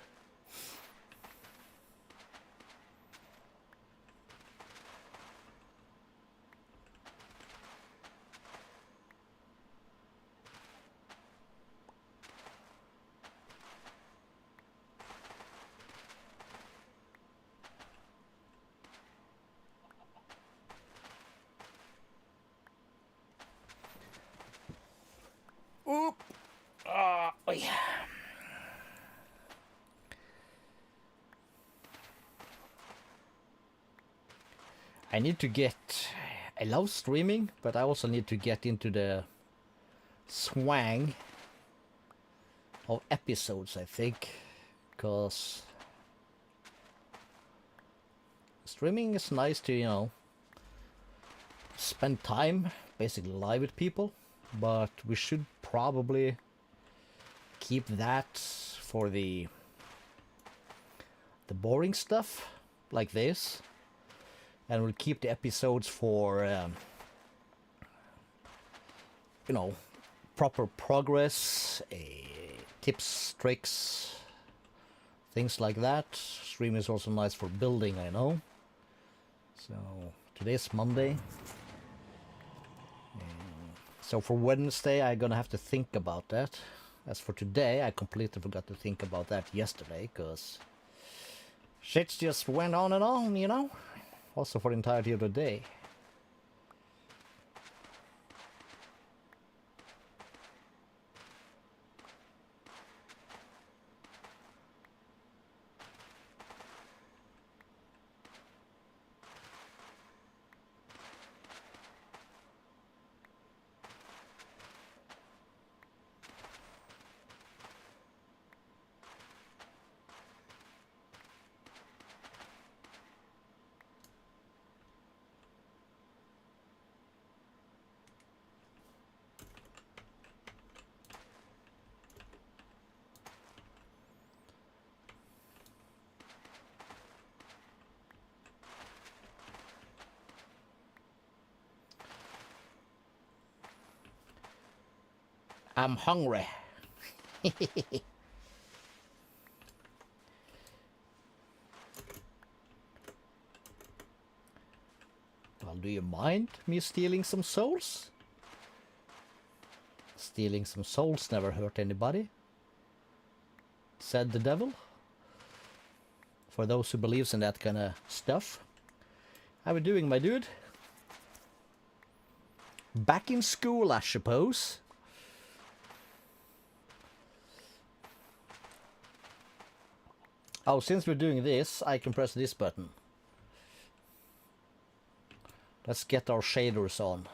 Oop! Oh, yeah. I need to get... I love streaming, but I also need to get into the swang of episodes, I think. Because streaming is nice to, you know, spend time basically live with people. But we should probably keep that for the boring stuff like this, and we'll keep the episodes for you know, proper progress, tips, tricks, things like that. Stream is also nice for building, I know. So today's Monday. So for Wednesday, I'm gonna have to think about that. As for today, I completely forgot to think about that yesterday, because shit just went on and on, you know? Also for the entirety of the day. I'm hungry. Well, do you mind me stealing some souls? Stealing some souls never hurt anybody, said the devil. For those who believes in that kind of stuff. How we doing, my dude? Back in school, I suppose. Oh, since we're doing this, I can press this button. Let's get our shaders on,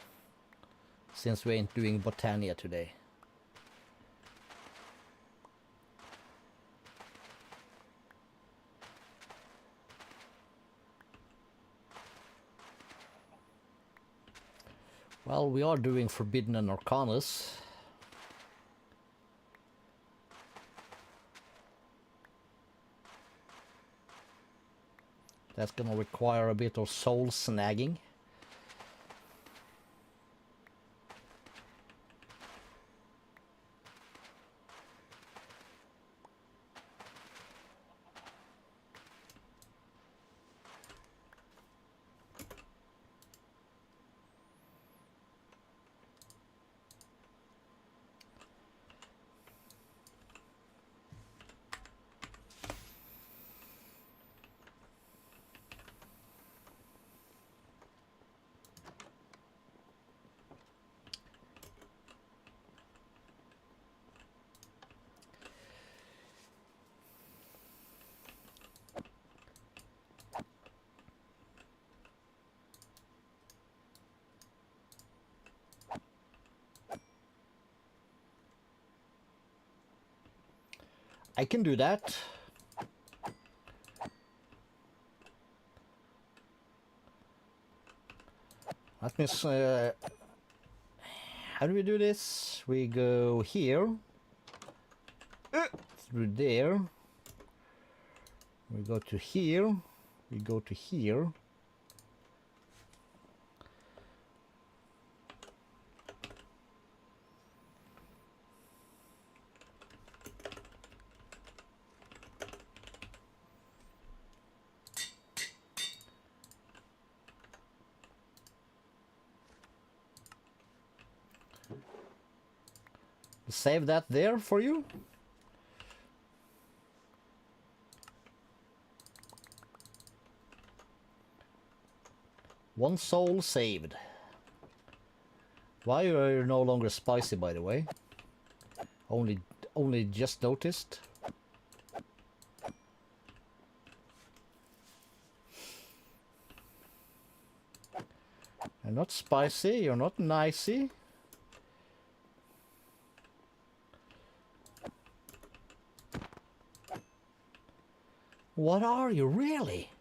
since we ain't doing Botania today. Well, we are doing Forbidden and Arcanus. That's gonna require a bit of soul snagging. I can do that. That means, how do we do this? We go here, through there, we go to here, we go to here. Save that there for you. One soul saved. Why are you no longer spicy, by the way? Only just noticed. You're not spicy, you're not nicey. What are you, really?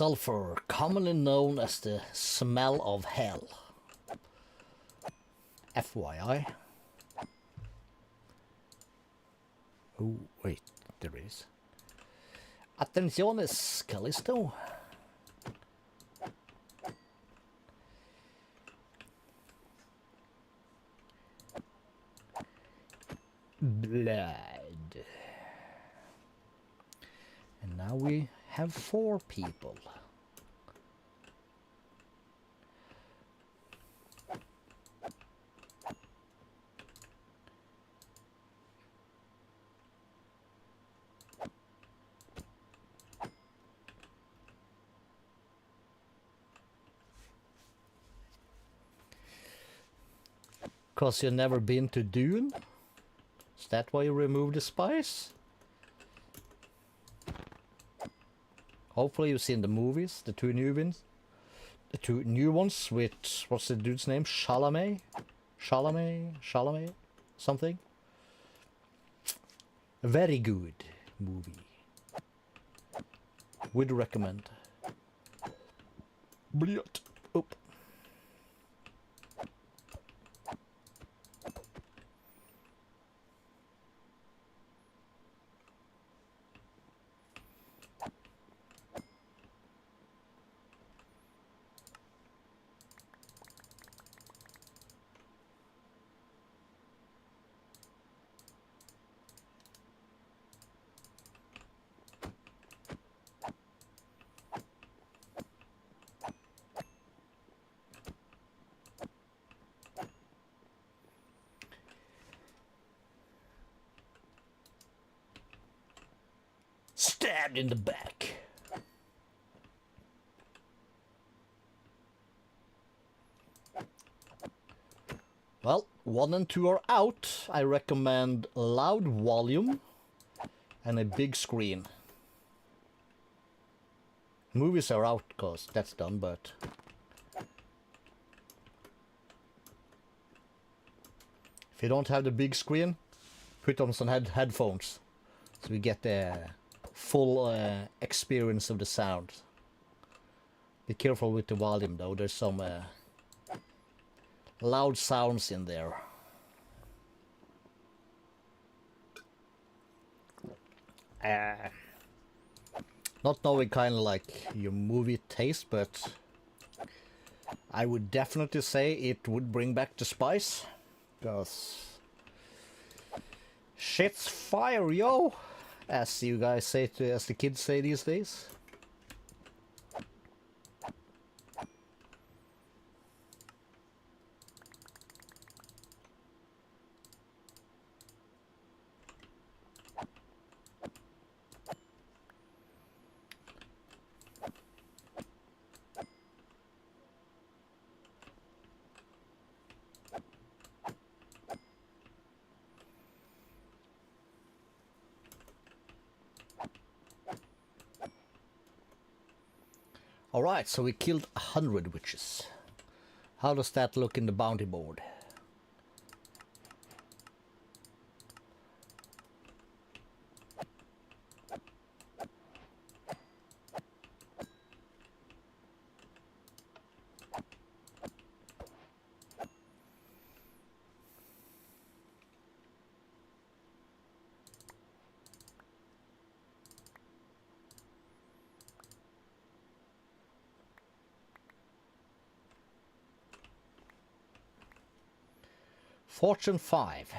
sulfur, commonly known as the smell of hell. FYI. Oh, wait, there it is. Attentiones, Calisto. Blood. And now we have 4 people. Cause you've never been to Dune? Is that why you removed the spice? Hopefully you've seen the movies, the 2 new ones. The 2 new ones with, what's the dude's name? Chalamet? Something? A very good movie. Would recommend. Brilliant. Oh. Stabbed in the back. Well, 1 and 2 are out. I recommend loud volume and a big screen. Movies are out, cause that's done, but if you don't have the big screen, put on some headphones so we get the full experience of the sound. Be careful with the volume though, there's some loud sounds in there. Not knowing kind of like your movie taste, but I would definitely say it would bring back the spice. Because shit's fire, yo! As you guys say, as the kids say these days. Alright, so we killed 100 witches. How does that look in the bounty board? Fortune 5.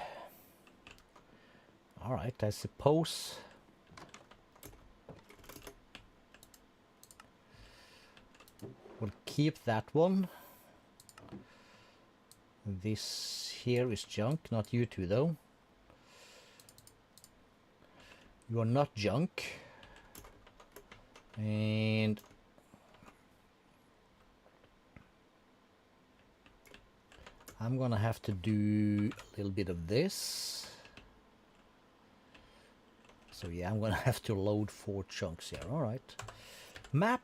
Alright, I suppose. We'll keep that one. This here is junk, not you two though. You are not junk. And I'm gonna have to do a little bit of this. So yeah, I'm gonna have to load 4 chunks here. Alright. Map.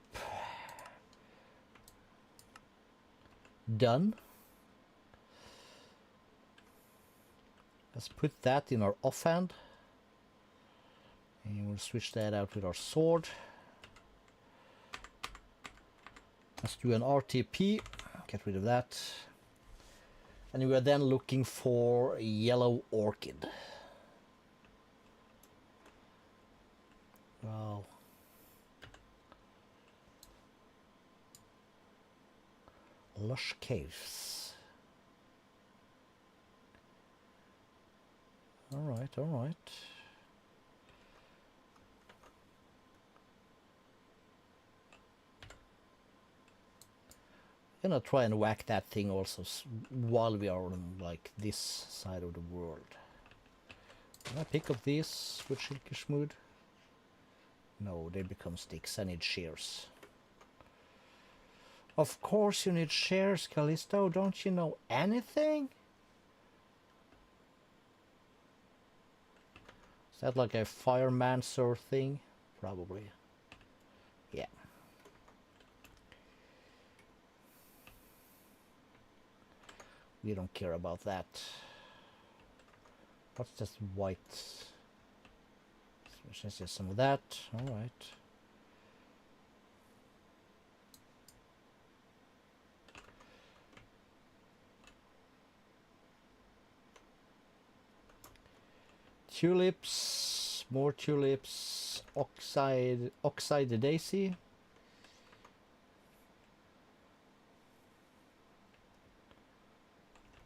Done. Let's put that in our offhand. And we'll switch that out with our sword. Let's do an RTP, get rid of that. And we are then looking for a yellow orchid. Wow. Lush caves. Alright, alright. Gonna try and whack that thing also while we are on like this side of the world. Can I pick up these with Schilkersmood? No, they become sticks. I need shears. Of course you need shears, Calisto. Don't you know anything? Is that like a firemancer thing? Probably. Yeah. We don't care about that. What's this white? Let's just some of that. Alright. Tulips, more tulips, oxide daisy.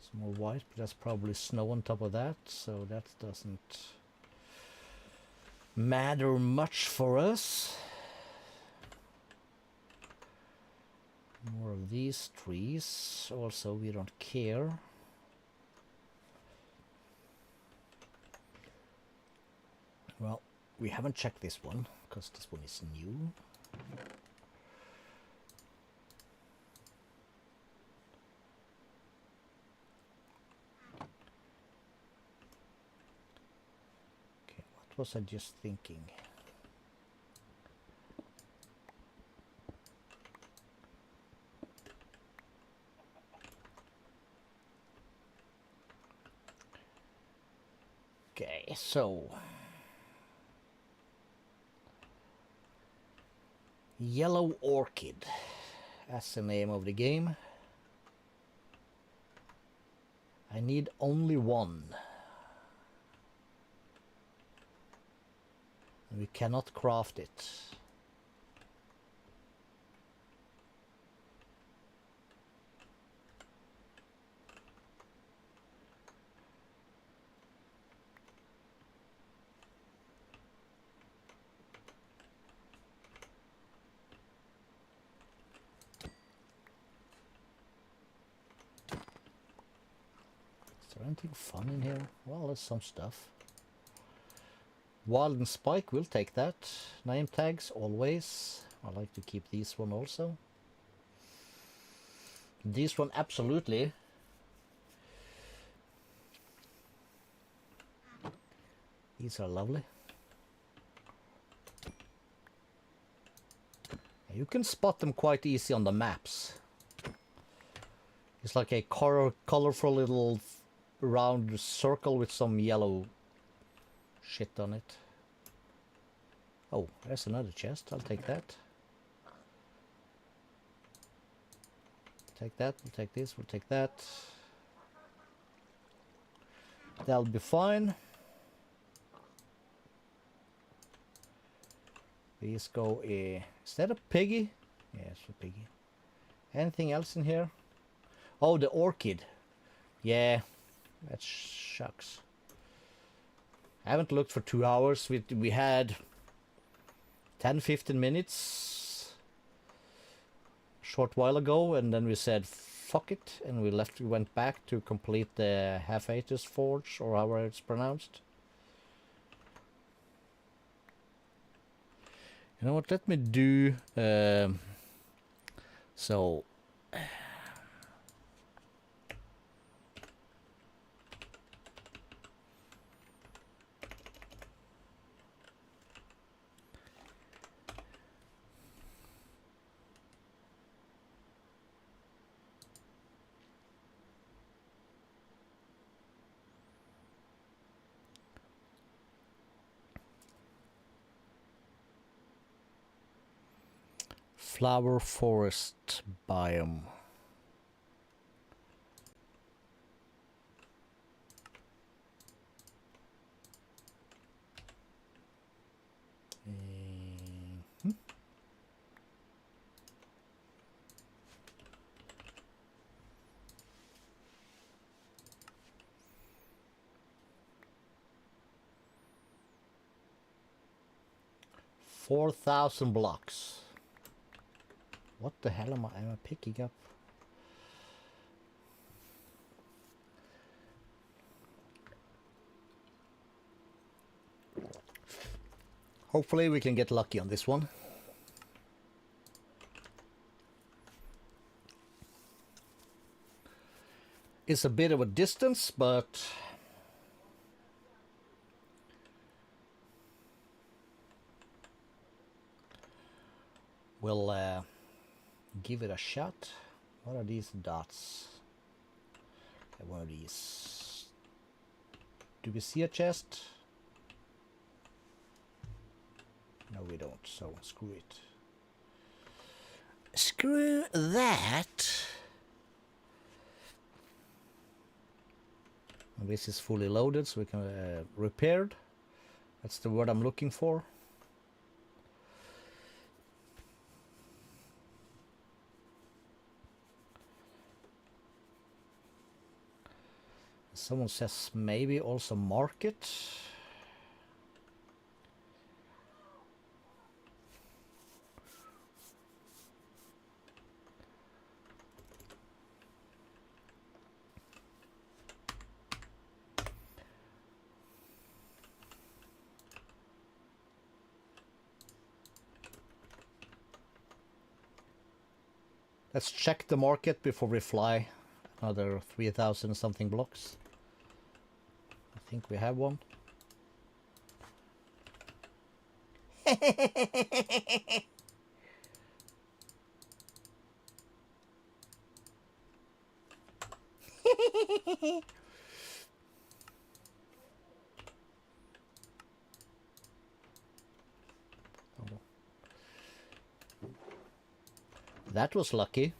Some more white, but that's probably snow on top of that, so that doesn't matter much for us. More of these trees, also we don't care. Well, we haven't checked this one, because this one is new. Okay, what was I just thinking? Okay, so Yellow Orchid, that's the name of the game. I need only one. And we cannot craft it. Is there anything fun in here? Well, there's some stuff. Wild and Spike, we'll take that. Name tags, always. I like to keep these one also. This one, absolutely. These are lovely. You can spot them quite easy on the maps. It's like a colorful little round circle with some yellow shit on it. Oh, there's another chest. I'll take that. Take that. We'll take this. We'll take that. That'll be fine. These go. Is that a piggy? Yeah, it's a piggy. Anything else in here? Oh, the orchid. Yeah, that shucks. I haven't looked for 2 hours. We had 10-15 minutes a short while ago, and then we said fuck it, and we went back to complete the Half-Atus Forge, or however it's pronounced. You know what, let me do so Flower forest biome. Mhm. 4,000 blocks. What the hell am I picking up? Hopefully we can get lucky on this one. It's a bit of a distance, but we'll give it a shot. What are these dots? One of these. Do we see a chest? No, we don't, so screw it. Screw that! And this is fully loaded, so we can repaired. That's the word I'm looking for. Someone says maybe also market. Let's check the market before we fly another 3,000 something blocks. I think we have one. That was lucky.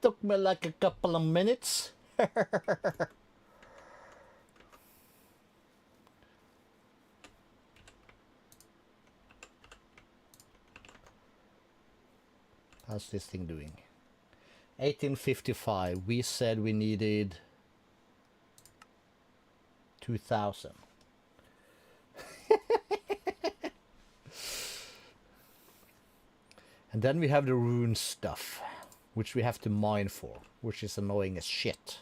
Took me like a couple of minutes. How's this thing doing? 1855. We said we needed 2,000. And then we have the rune stuff, which we have to mine for, which is annoying as shit.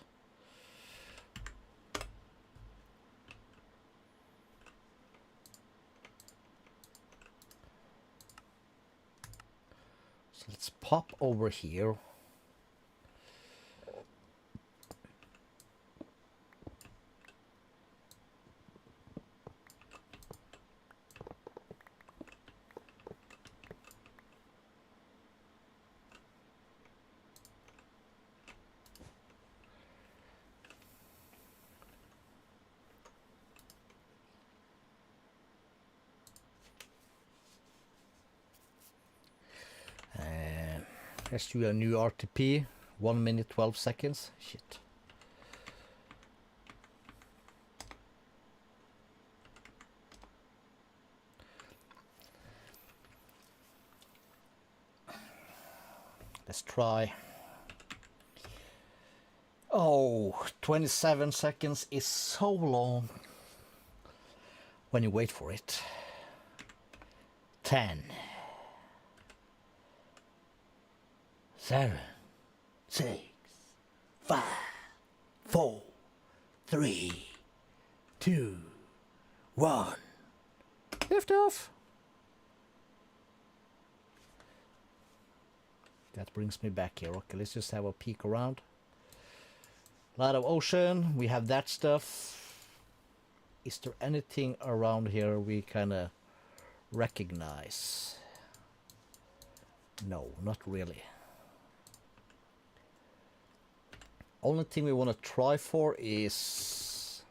So let's pop over here. Let's do a new RTP. 1 minute 12 seconds. Shit. Let's try. Oh, 27 seconds is so long when you wait for it. 10. 7, 6, 5, 4, 3, 2, 1. Lift off. That brings me back here. Okay, let's just have a peek around. A lot of ocean. We have that stuff. Is there anything around here we kind of recognize? No, not really. Only thing we want to try for is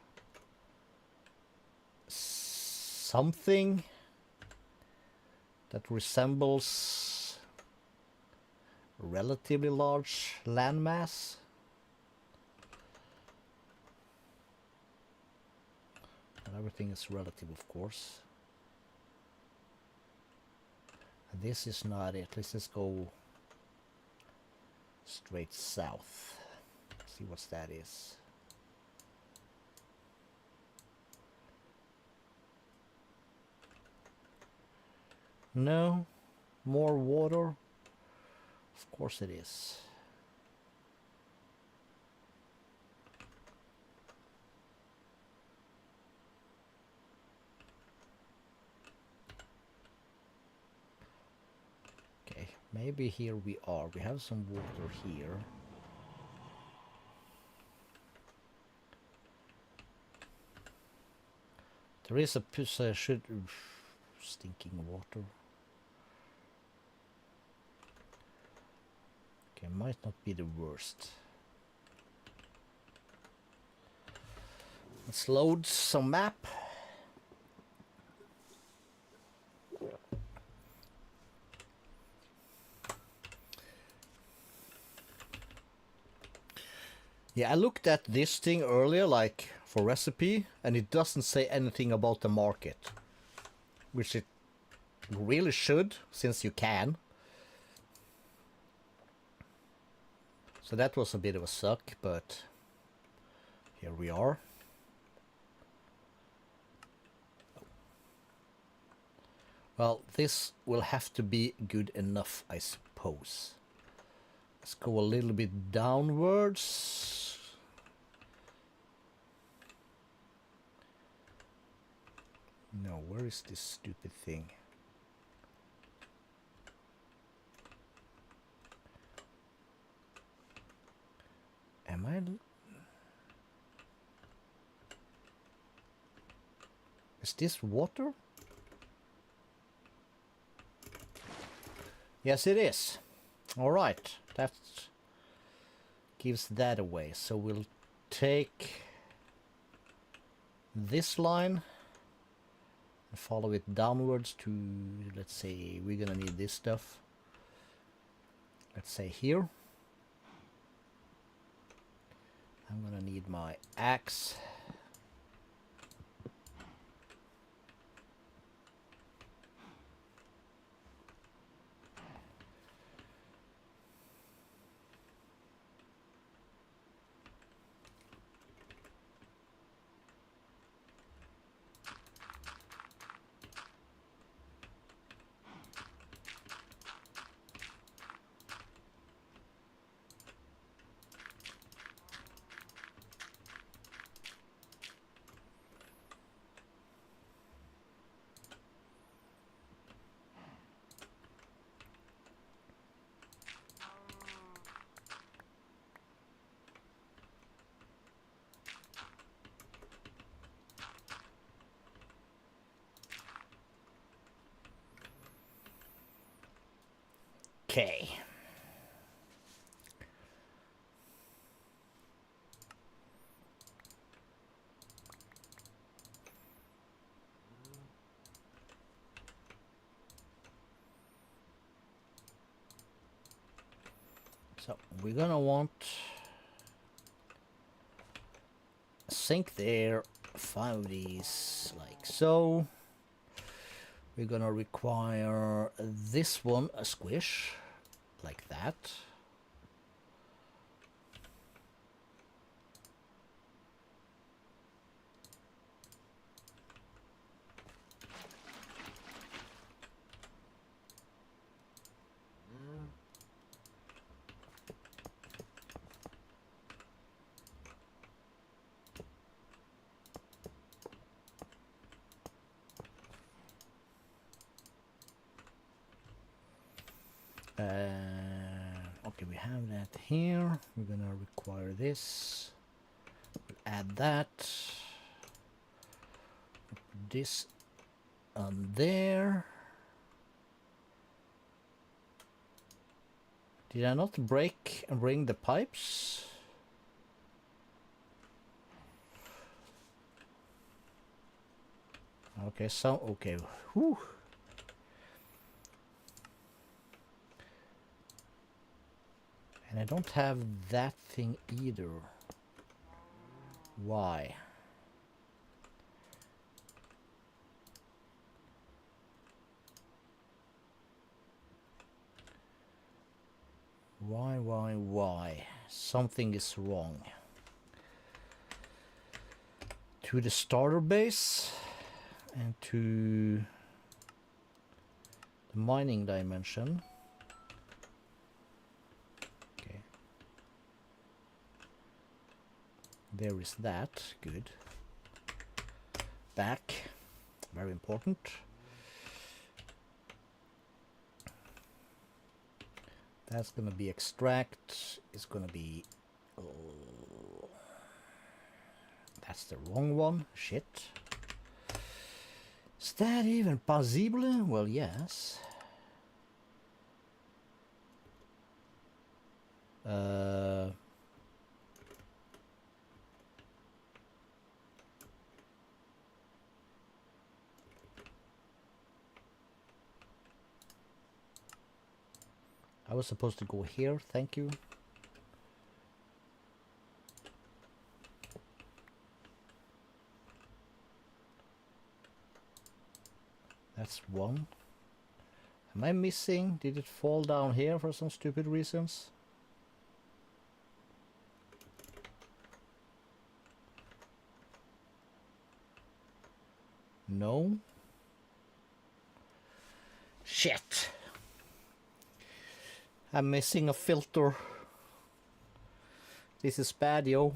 something. that resembles a relatively large landmass. And everything is relative, of course. And this is not it. Let's just go straight south. See what that is. No, more water. Of course it is. Okay, maybe here we are. We have some water here. There is a stinking water. Okay, might not be the worst. Let's load some map. Yeah, I looked at this thing earlier, like for recipe, and it doesn't say anything about the market, which it really should, since you can. So that was a bit of a suck, but here we are. Well, this will have to be good enough, I suppose. Let's go a little bit downwards. No, where is this stupid thing? Am I... Is this water? Yes, it is. All right, that gives that away. So we'll take this line and follow it downwards to, let's say, we're gonna need this stuff. Let's say here. I'm gonna need my axe. Okay. So we're gonna want a sink there, 5 of these like so. We're gonna require this one a squish like that. Okay, we have that here. We're gonna require this. We'll add that. Put this on there. Did I not break and bring the pipes? Okay, so okay. Whew. And I don't have that thing either. Why? Why? Something is wrong. To the starter base and to the mining dimension. Okay. There is that. Good. Back. Very important. That's gonna be extract. It's gonna be... Oh, that's the wrong one. Shit. Is that even possible? Well, yes. I was supposed to go here, thank you. That's one. Am I missing? Did it fall down here for some stupid reasons? No. Shit. I'm missing a filter. This is bad, yo.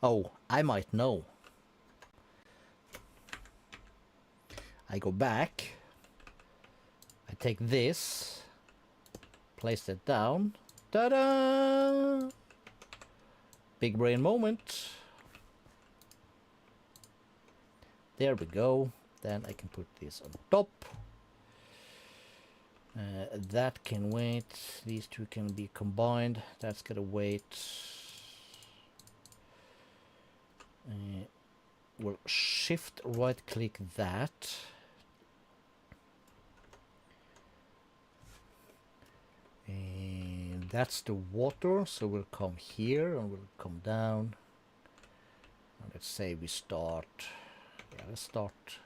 Oh, I might know. I go back. I take this. Place it down. Ta-da! Big brain moment. There we go. Then I can put this on top. That can wait. These two can be combined. That's gonna wait. We'll shift right click that. And that's the water, so we'll come here and we'll come down. And let's say we start. Yeah, let's start.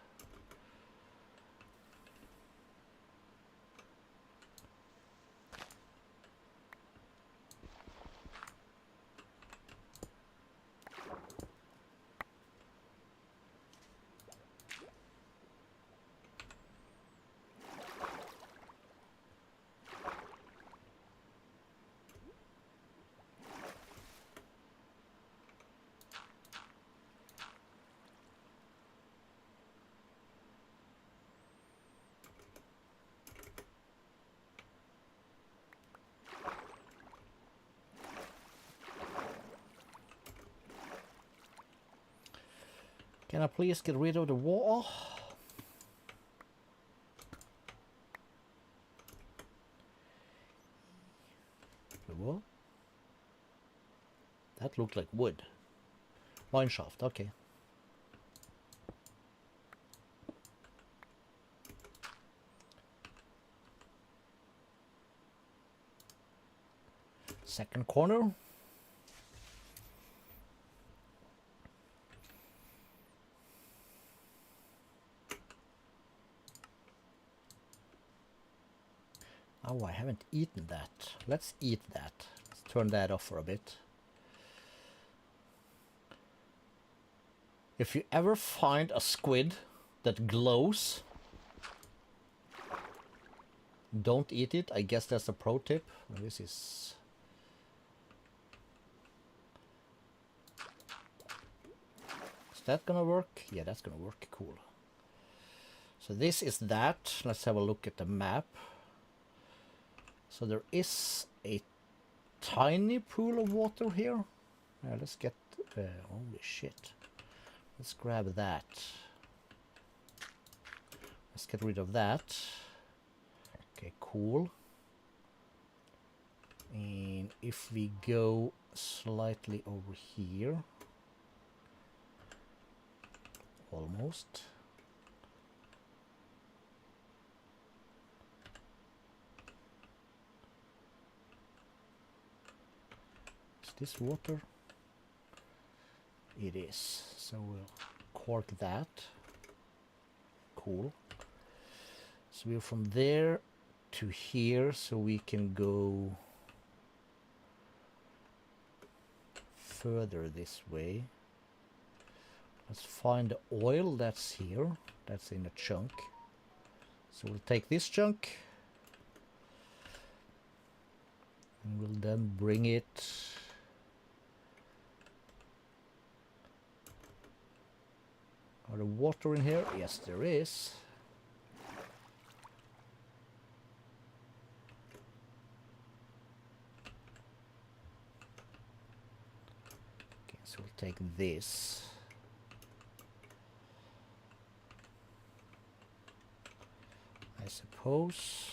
Can I please get rid of the water? What? That looked like wood. Mine shaft, okay. Second corner. Oh, I haven't eaten that. Let's eat that. Let's turn that off for a bit. If you ever find a squid that glows, don't eat it. I guess that's a pro tip. This is... Is that gonna work? Yeah, that's gonna work. Cool. So this is that. Let's have a look at the map. So there is a tiny pool of water here. Let's get... holy shit. Let's grab that. Let's get rid of that. Okay, cool. And if we go slightly over here, almost. Is this water? It is. So we'll cork that. Cool. So we're from there to here, so we can go further this way. Let's find the oil that's here. That's in a chunk. So we'll take this chunk and we'll then bring it Are there water in here? Yes, there is. Okay, so we'll take this. I suppose.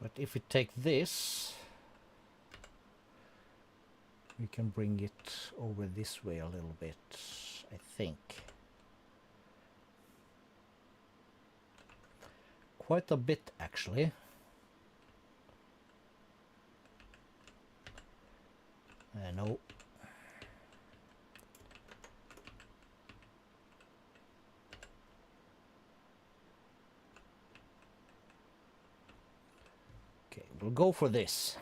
But if we take this, we can bring it over this way a little bit, I think. Quite a bit, actually. No. Okay, we'll go for this.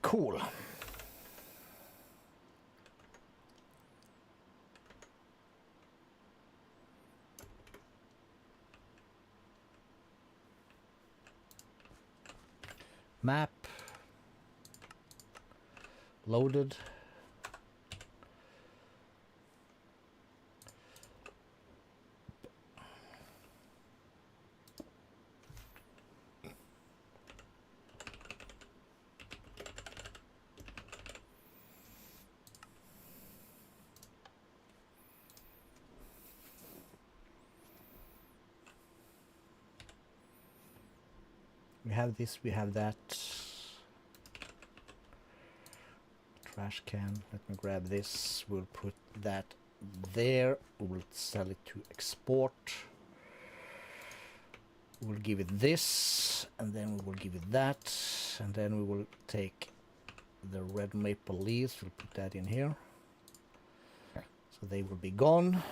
Cool. Map loaded. We have this, we have that. Trash can. Let me grab this. We'll put that there. We'll sell it to export. We'll give it this, and then we will give it that, and then we will take the red maple leaves. We'll put that in here. So they will be gone.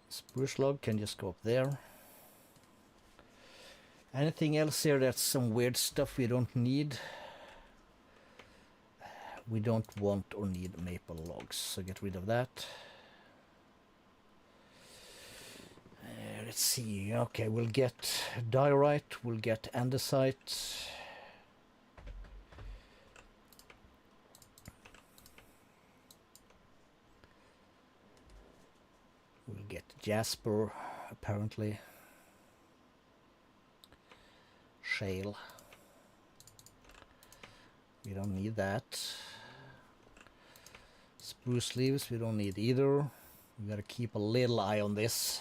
Spruce log can just go up there. Anything else here that's some weird stuff we don't need? We don't want or need maple logs, so get rid of that. Let's see. Okay, we'll get diorite, we'll get andesite. We'll get jasper, apparently. Shale. We don't need that. Spruce leaves we don't need either. We gotta keep a little eye on this.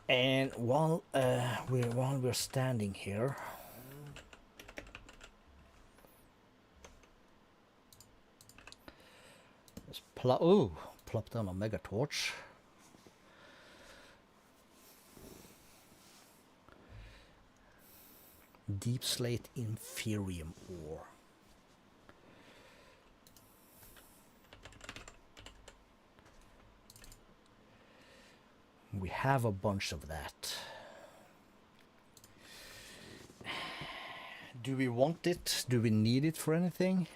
And while we're standing here, let's plop down a mega torch. Deep slate inferium ore. We have a bunch of that. Do we want it? Do we need it for anything?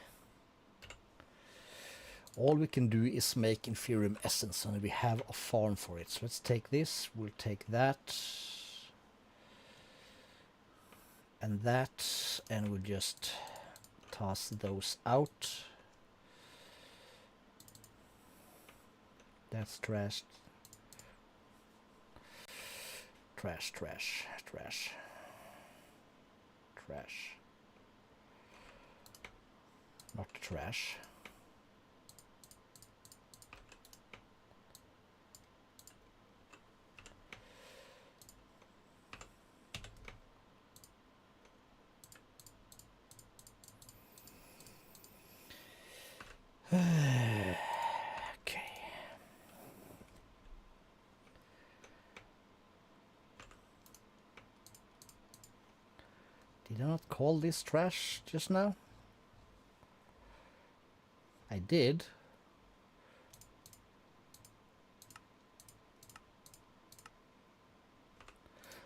All we can do is make inferium essence, and we have a farm for it. So let's take this, we'll take that, and that, and we'll just toss those out. That's trash. Trash, trash, trash. Trash. Not trash. Okay. Did I not call this trash just now? I did.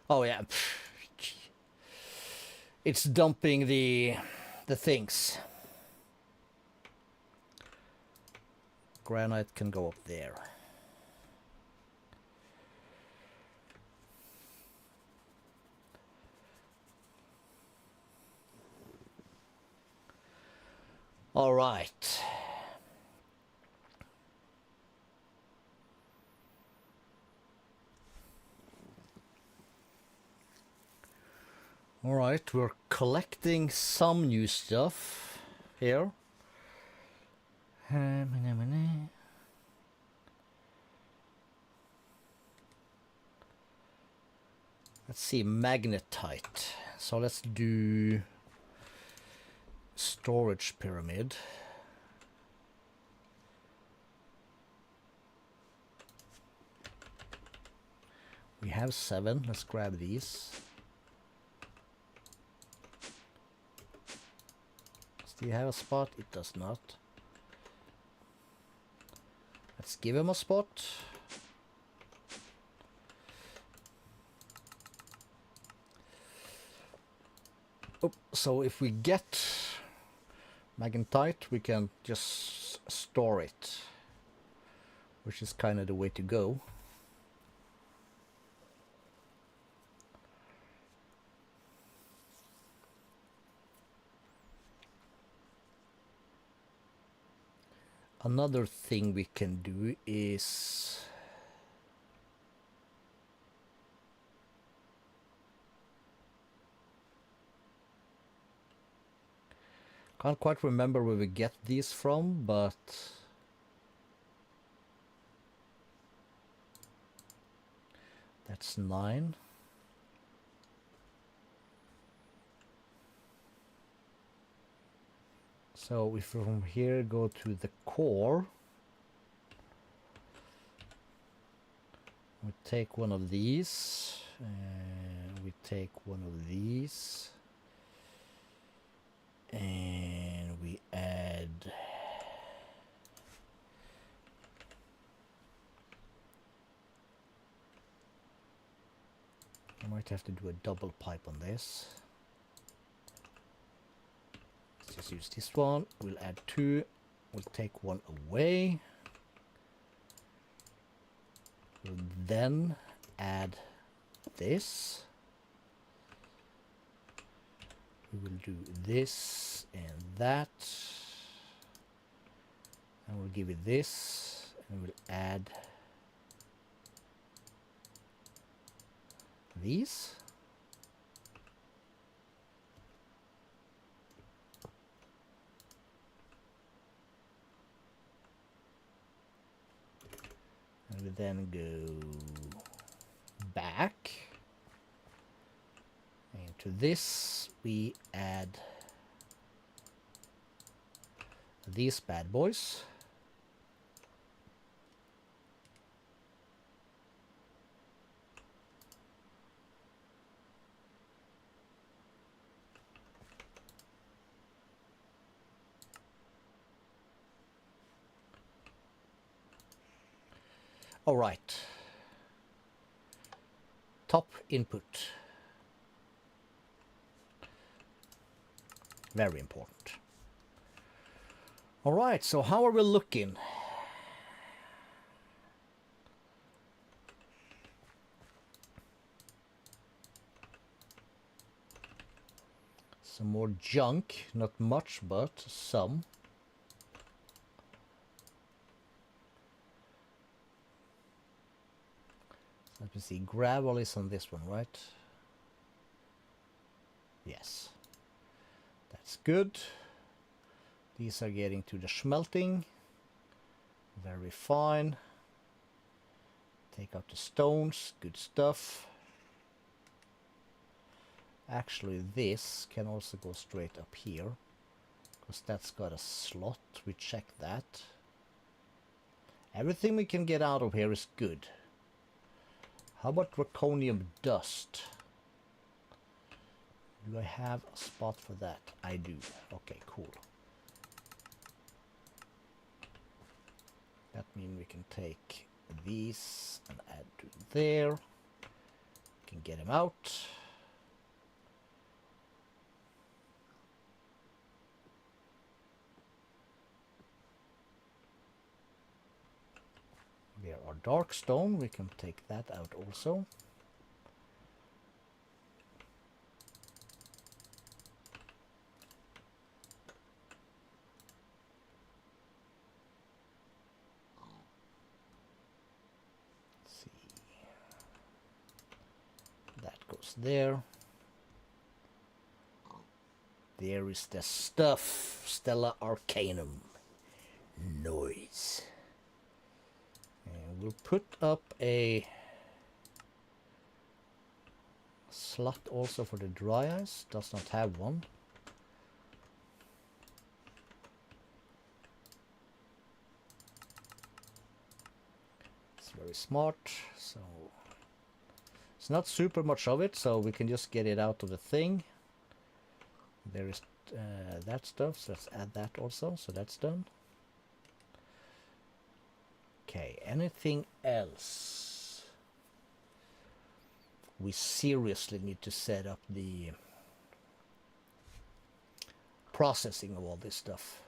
Oh yeah. It's dumping the things. Granite can go up there. All right. All right, we're collecting some new stuff here. Let's see, magnetite. So let's do storage pyramid. We have 7. Let's grab these. Do you have a spot? It does not. Let's give him a spot. Oh, so if we get magnetite, we can just store it, which is kind of the way to go. Another thing we can do is can't quite remember where we get these from, but that's 9. So if we from here go to the core, we take one of these, and we take one of these, and we add I might have to do a double pipe on this. Let's just use this one. We'll add 2. We'll take 1 away. We'll then add this. We will do this and that. And we'll give it this. And we'll add these. And we then go back. And to this we add these bad boys. All right. Top input. Very important. All right, so how are we looking? Some more junk, not much, but some. Let me see, gravel is on this one, right? Yes. That's good. These are getting to the smelting. Very fine. Take out the stones, good stuff. Actually, this can also go straight up here, because that's got a slot. We check that. Everything we can get out of here is good. How about draconium dust? Do I have a spot for that? I do. Okay, cool. That means we can take these and add to there. We can get them out. There are dark stone. We can take that out also. There. There is the stuff. Stella Arcanum. Noise. And we'll put up a slot also for the dry ice. Does not have one. It's very smart. So it's not super much of it, so we can just get it out of the thing. There is that stuff, so let's add that also, so that's done. Okay, anything else? We seriously need to set up the processing of all this stuff.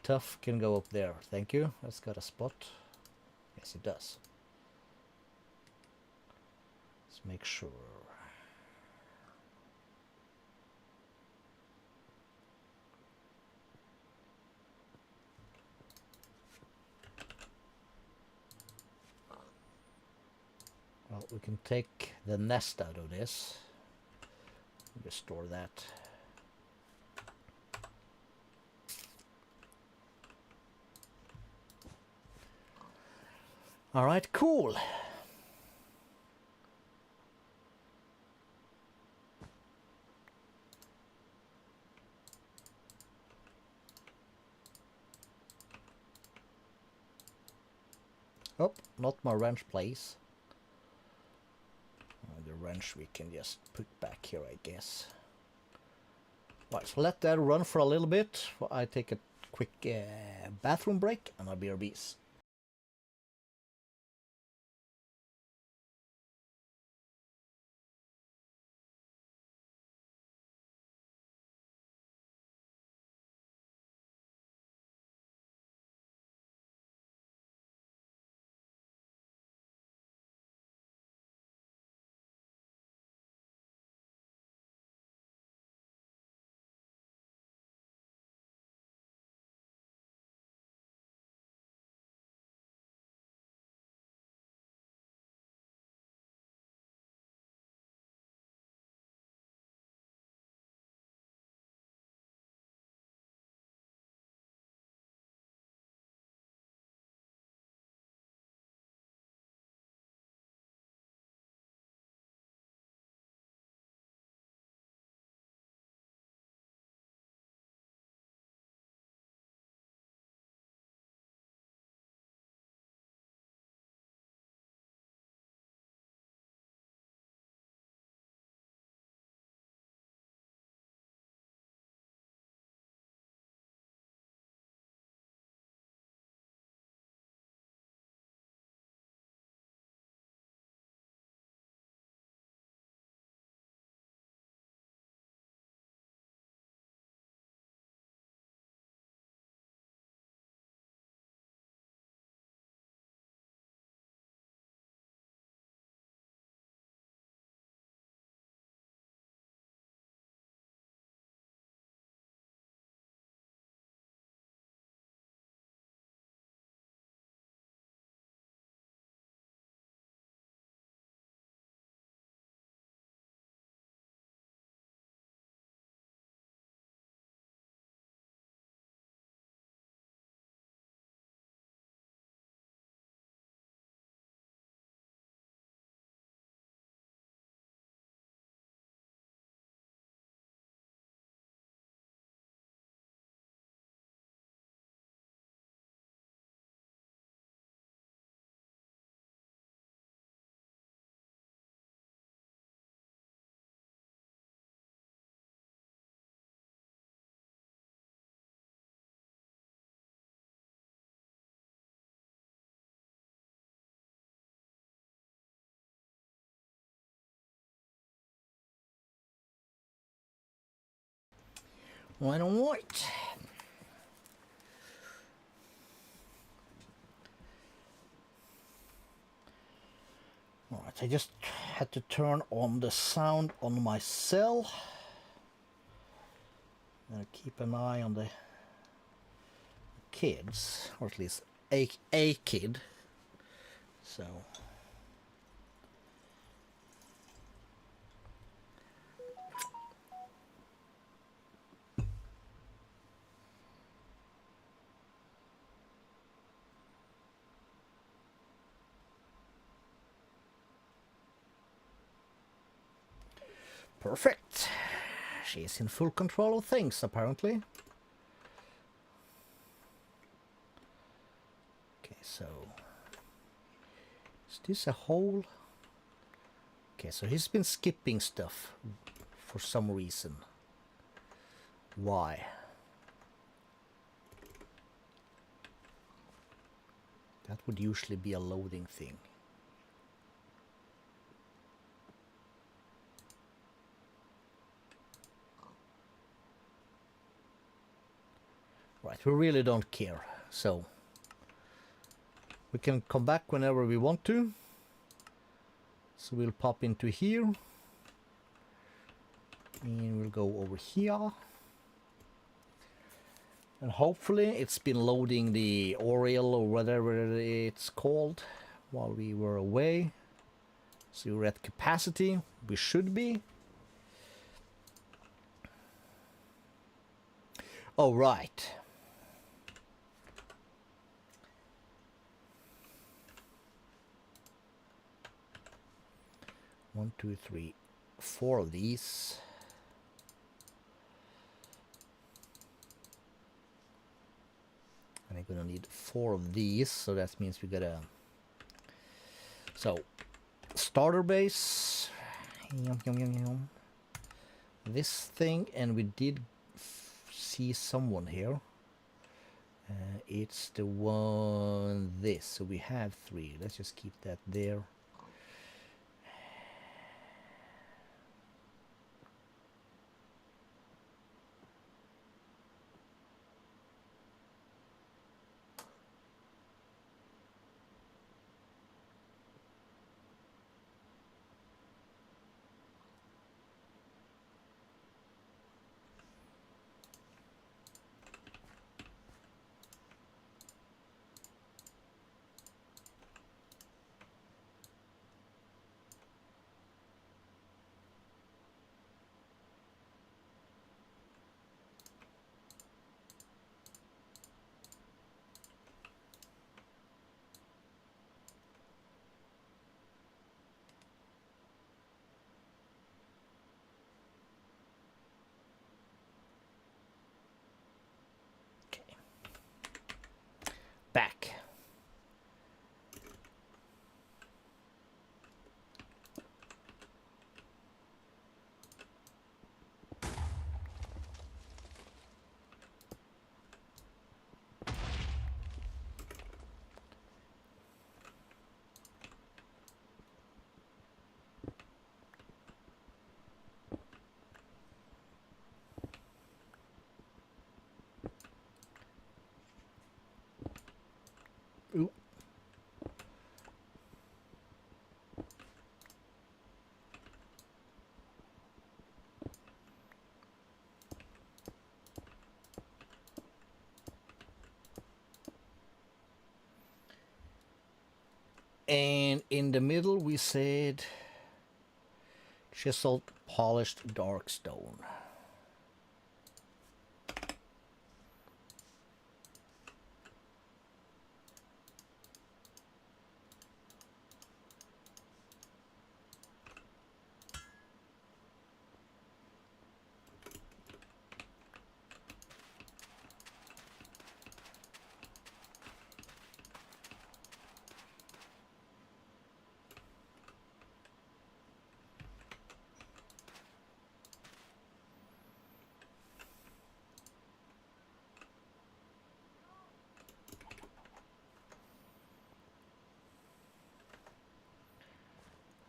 Tough can go up there. Thank you. That's got a spot. Yes, it does. Let's make sure. Well, we can take the nest out of this. Restore that. All right, cool. Oh, not my wrench place. The wrench we can just put back here, I guess. Right, so let that run for a little bit. I take a quick bathroom break and I'll be RBs. Why not? Alright, I just had to turn on the sound on my cell. Gotta keep an eye on the kids, or at least a kid. So perfect. She's in full control of things, apparently. Okay, so is this a hole? Okay, so he's been skipping stuff for some reason. Why? That would usually be a loading thing. Right, we really don't care, so we can come back whenever we want to. So we'll pop into here, and we'll go over here, and hopefully it's been loading the Oriel or whatever it's called while we were away. So we're at capacity, we should be. Oh, right. One, two, three, 4 of these. And I'm gonna need 4 of these, so that means we gotta... So, starter base. This thing, and we did see someone here. It's the one this, so we have 3. Let's just keep that there. Back. Ooh. And in the middle we said chiseled polished dark stone.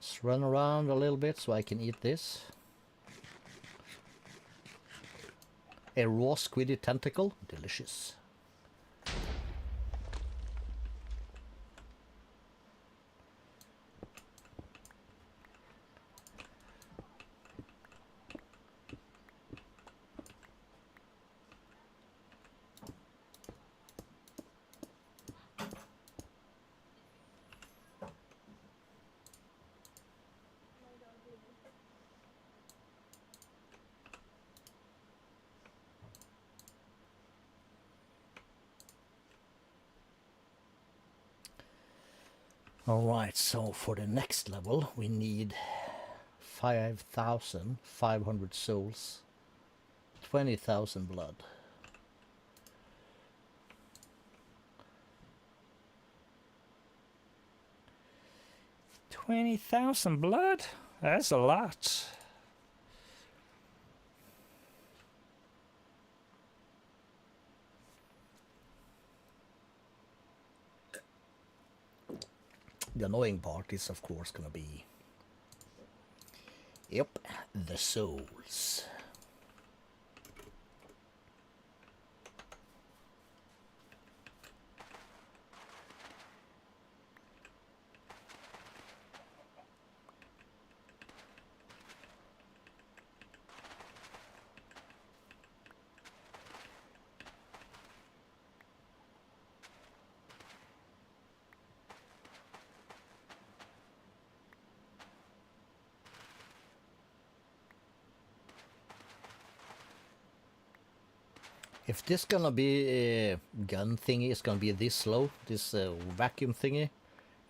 Let's run around a little bit so I can eat this. A raw squiddy tentacle. Delicious. Alright, so for the next level we need 5,500 souls, 20,000 blood. 20,000 blood? That's a lot. The annoying part is of course gonna be, yep, the souls. If this gonna be a gun thingy is gonna be this slow, this vacuum thingy, it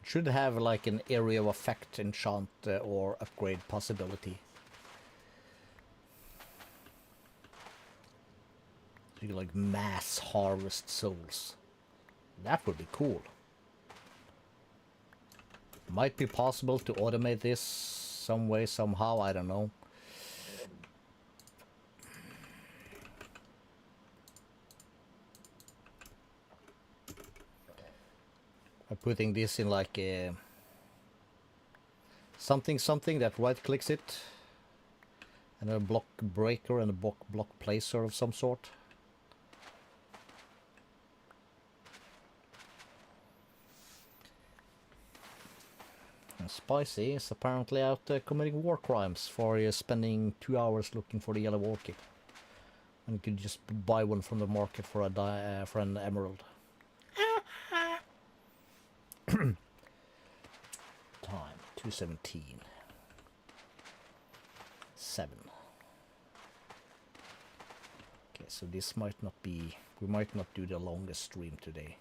should have like an area of effect enchant or upgrade possibility. So you can like mass harvest souls. That would be cool. Might be possible to automate this some way, somehow, I don't know. By putting this in like a something that right clicks it, and a block breaker and a block placer of some sort. And Spicy is apparently out committing war crimes for spending 2 hours looking for the yellow orchid, and you could just buy one from the market for a for an emerald. Time 2:17. 7. Okay, so this might not be. We might not do the longest stream today.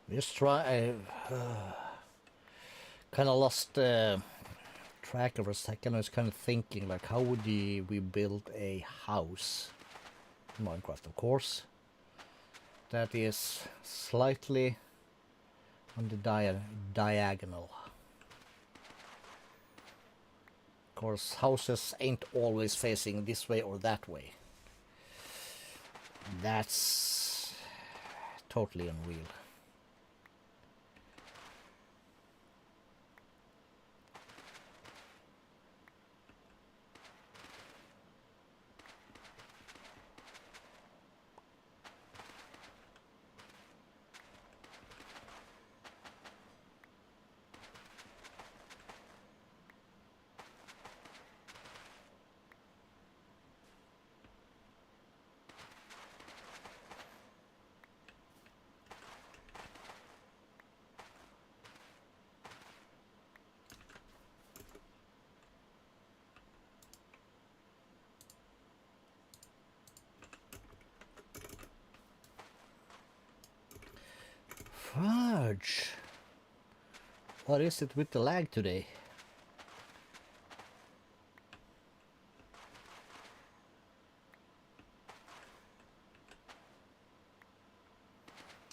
Just try. Kind of lost track of a second. I was kind of thinking, like, how would we build a house in Minecraft? Of course, that is slightly on the diagonal. Of course, houses ain't always facing this way or that way. That's totally unreal. fudge. What is it with the lag today?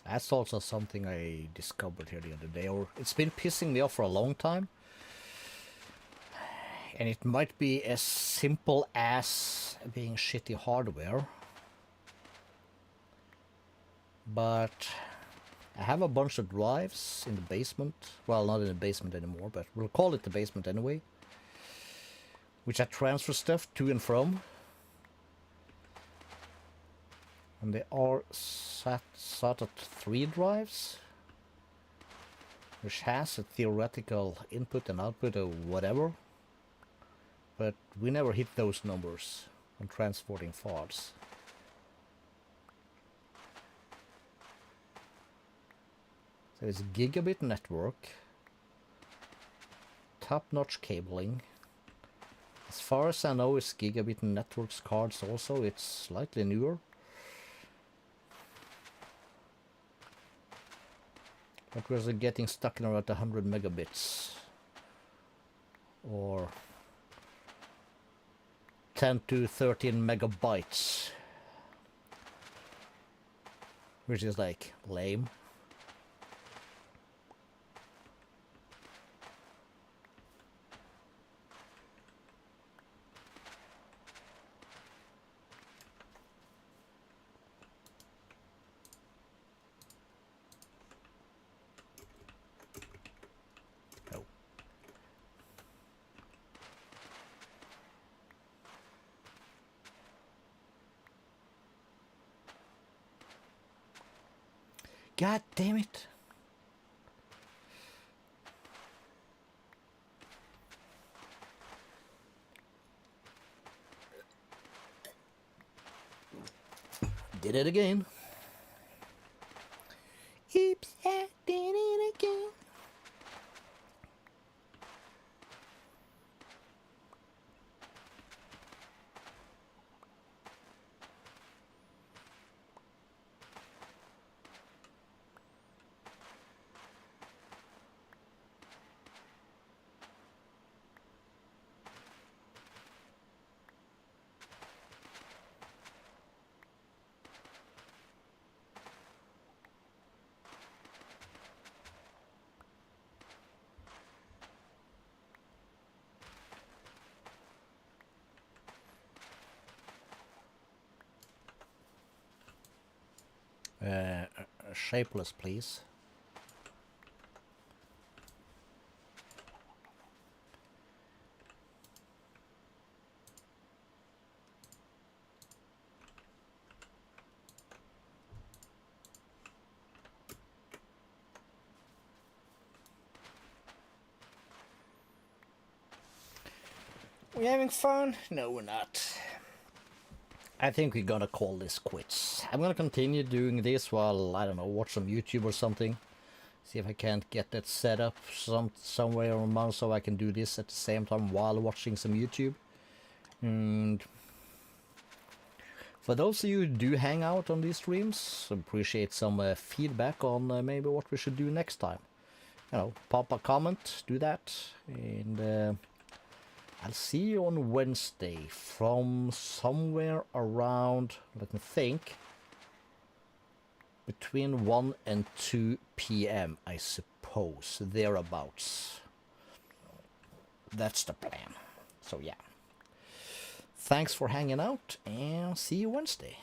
That's also something I discovered here the other day, or it's been pissing me off for a long time. And it might be as simple as being shitty hardware. But I have a bunch of drives in the basement. Well, not in the basement anymore, but we'll call it the basement anyway. Which I transfer stuff to and from. And they are sat at 3 drives. Which has a theoretical input and output or whatever. But we never hit those numbers on transporting files. So it's gigabit network, top-notch cabling. As far as I know, it's gigabit networks cards also. It's slightly newer. But we're getting stuck in around 100 megabits. Or 10 to 13 megabytes. Which is like lame. God damn it. Did it again. Oops, I did it again. Shapeless, please. We having fun? No, we're not. I think we're gonna call this quits. I'm gonna continue doing this while, I don't know, watch some YouTube or something. See if I can't get that set up somewhere around so I can do this at the same time while watching some YouTube. And for those of you who do hang out on these streams, appreciate some feedback on maybe what we should do next time. You know, pop a comment, do that, and I'll see you on Wednesday from somewhere around, let me think, between 1 and 2 p.m. I suppose, thereabouts. That's the plan. So yeah. Thanks for hanging out, and see you Wednesday.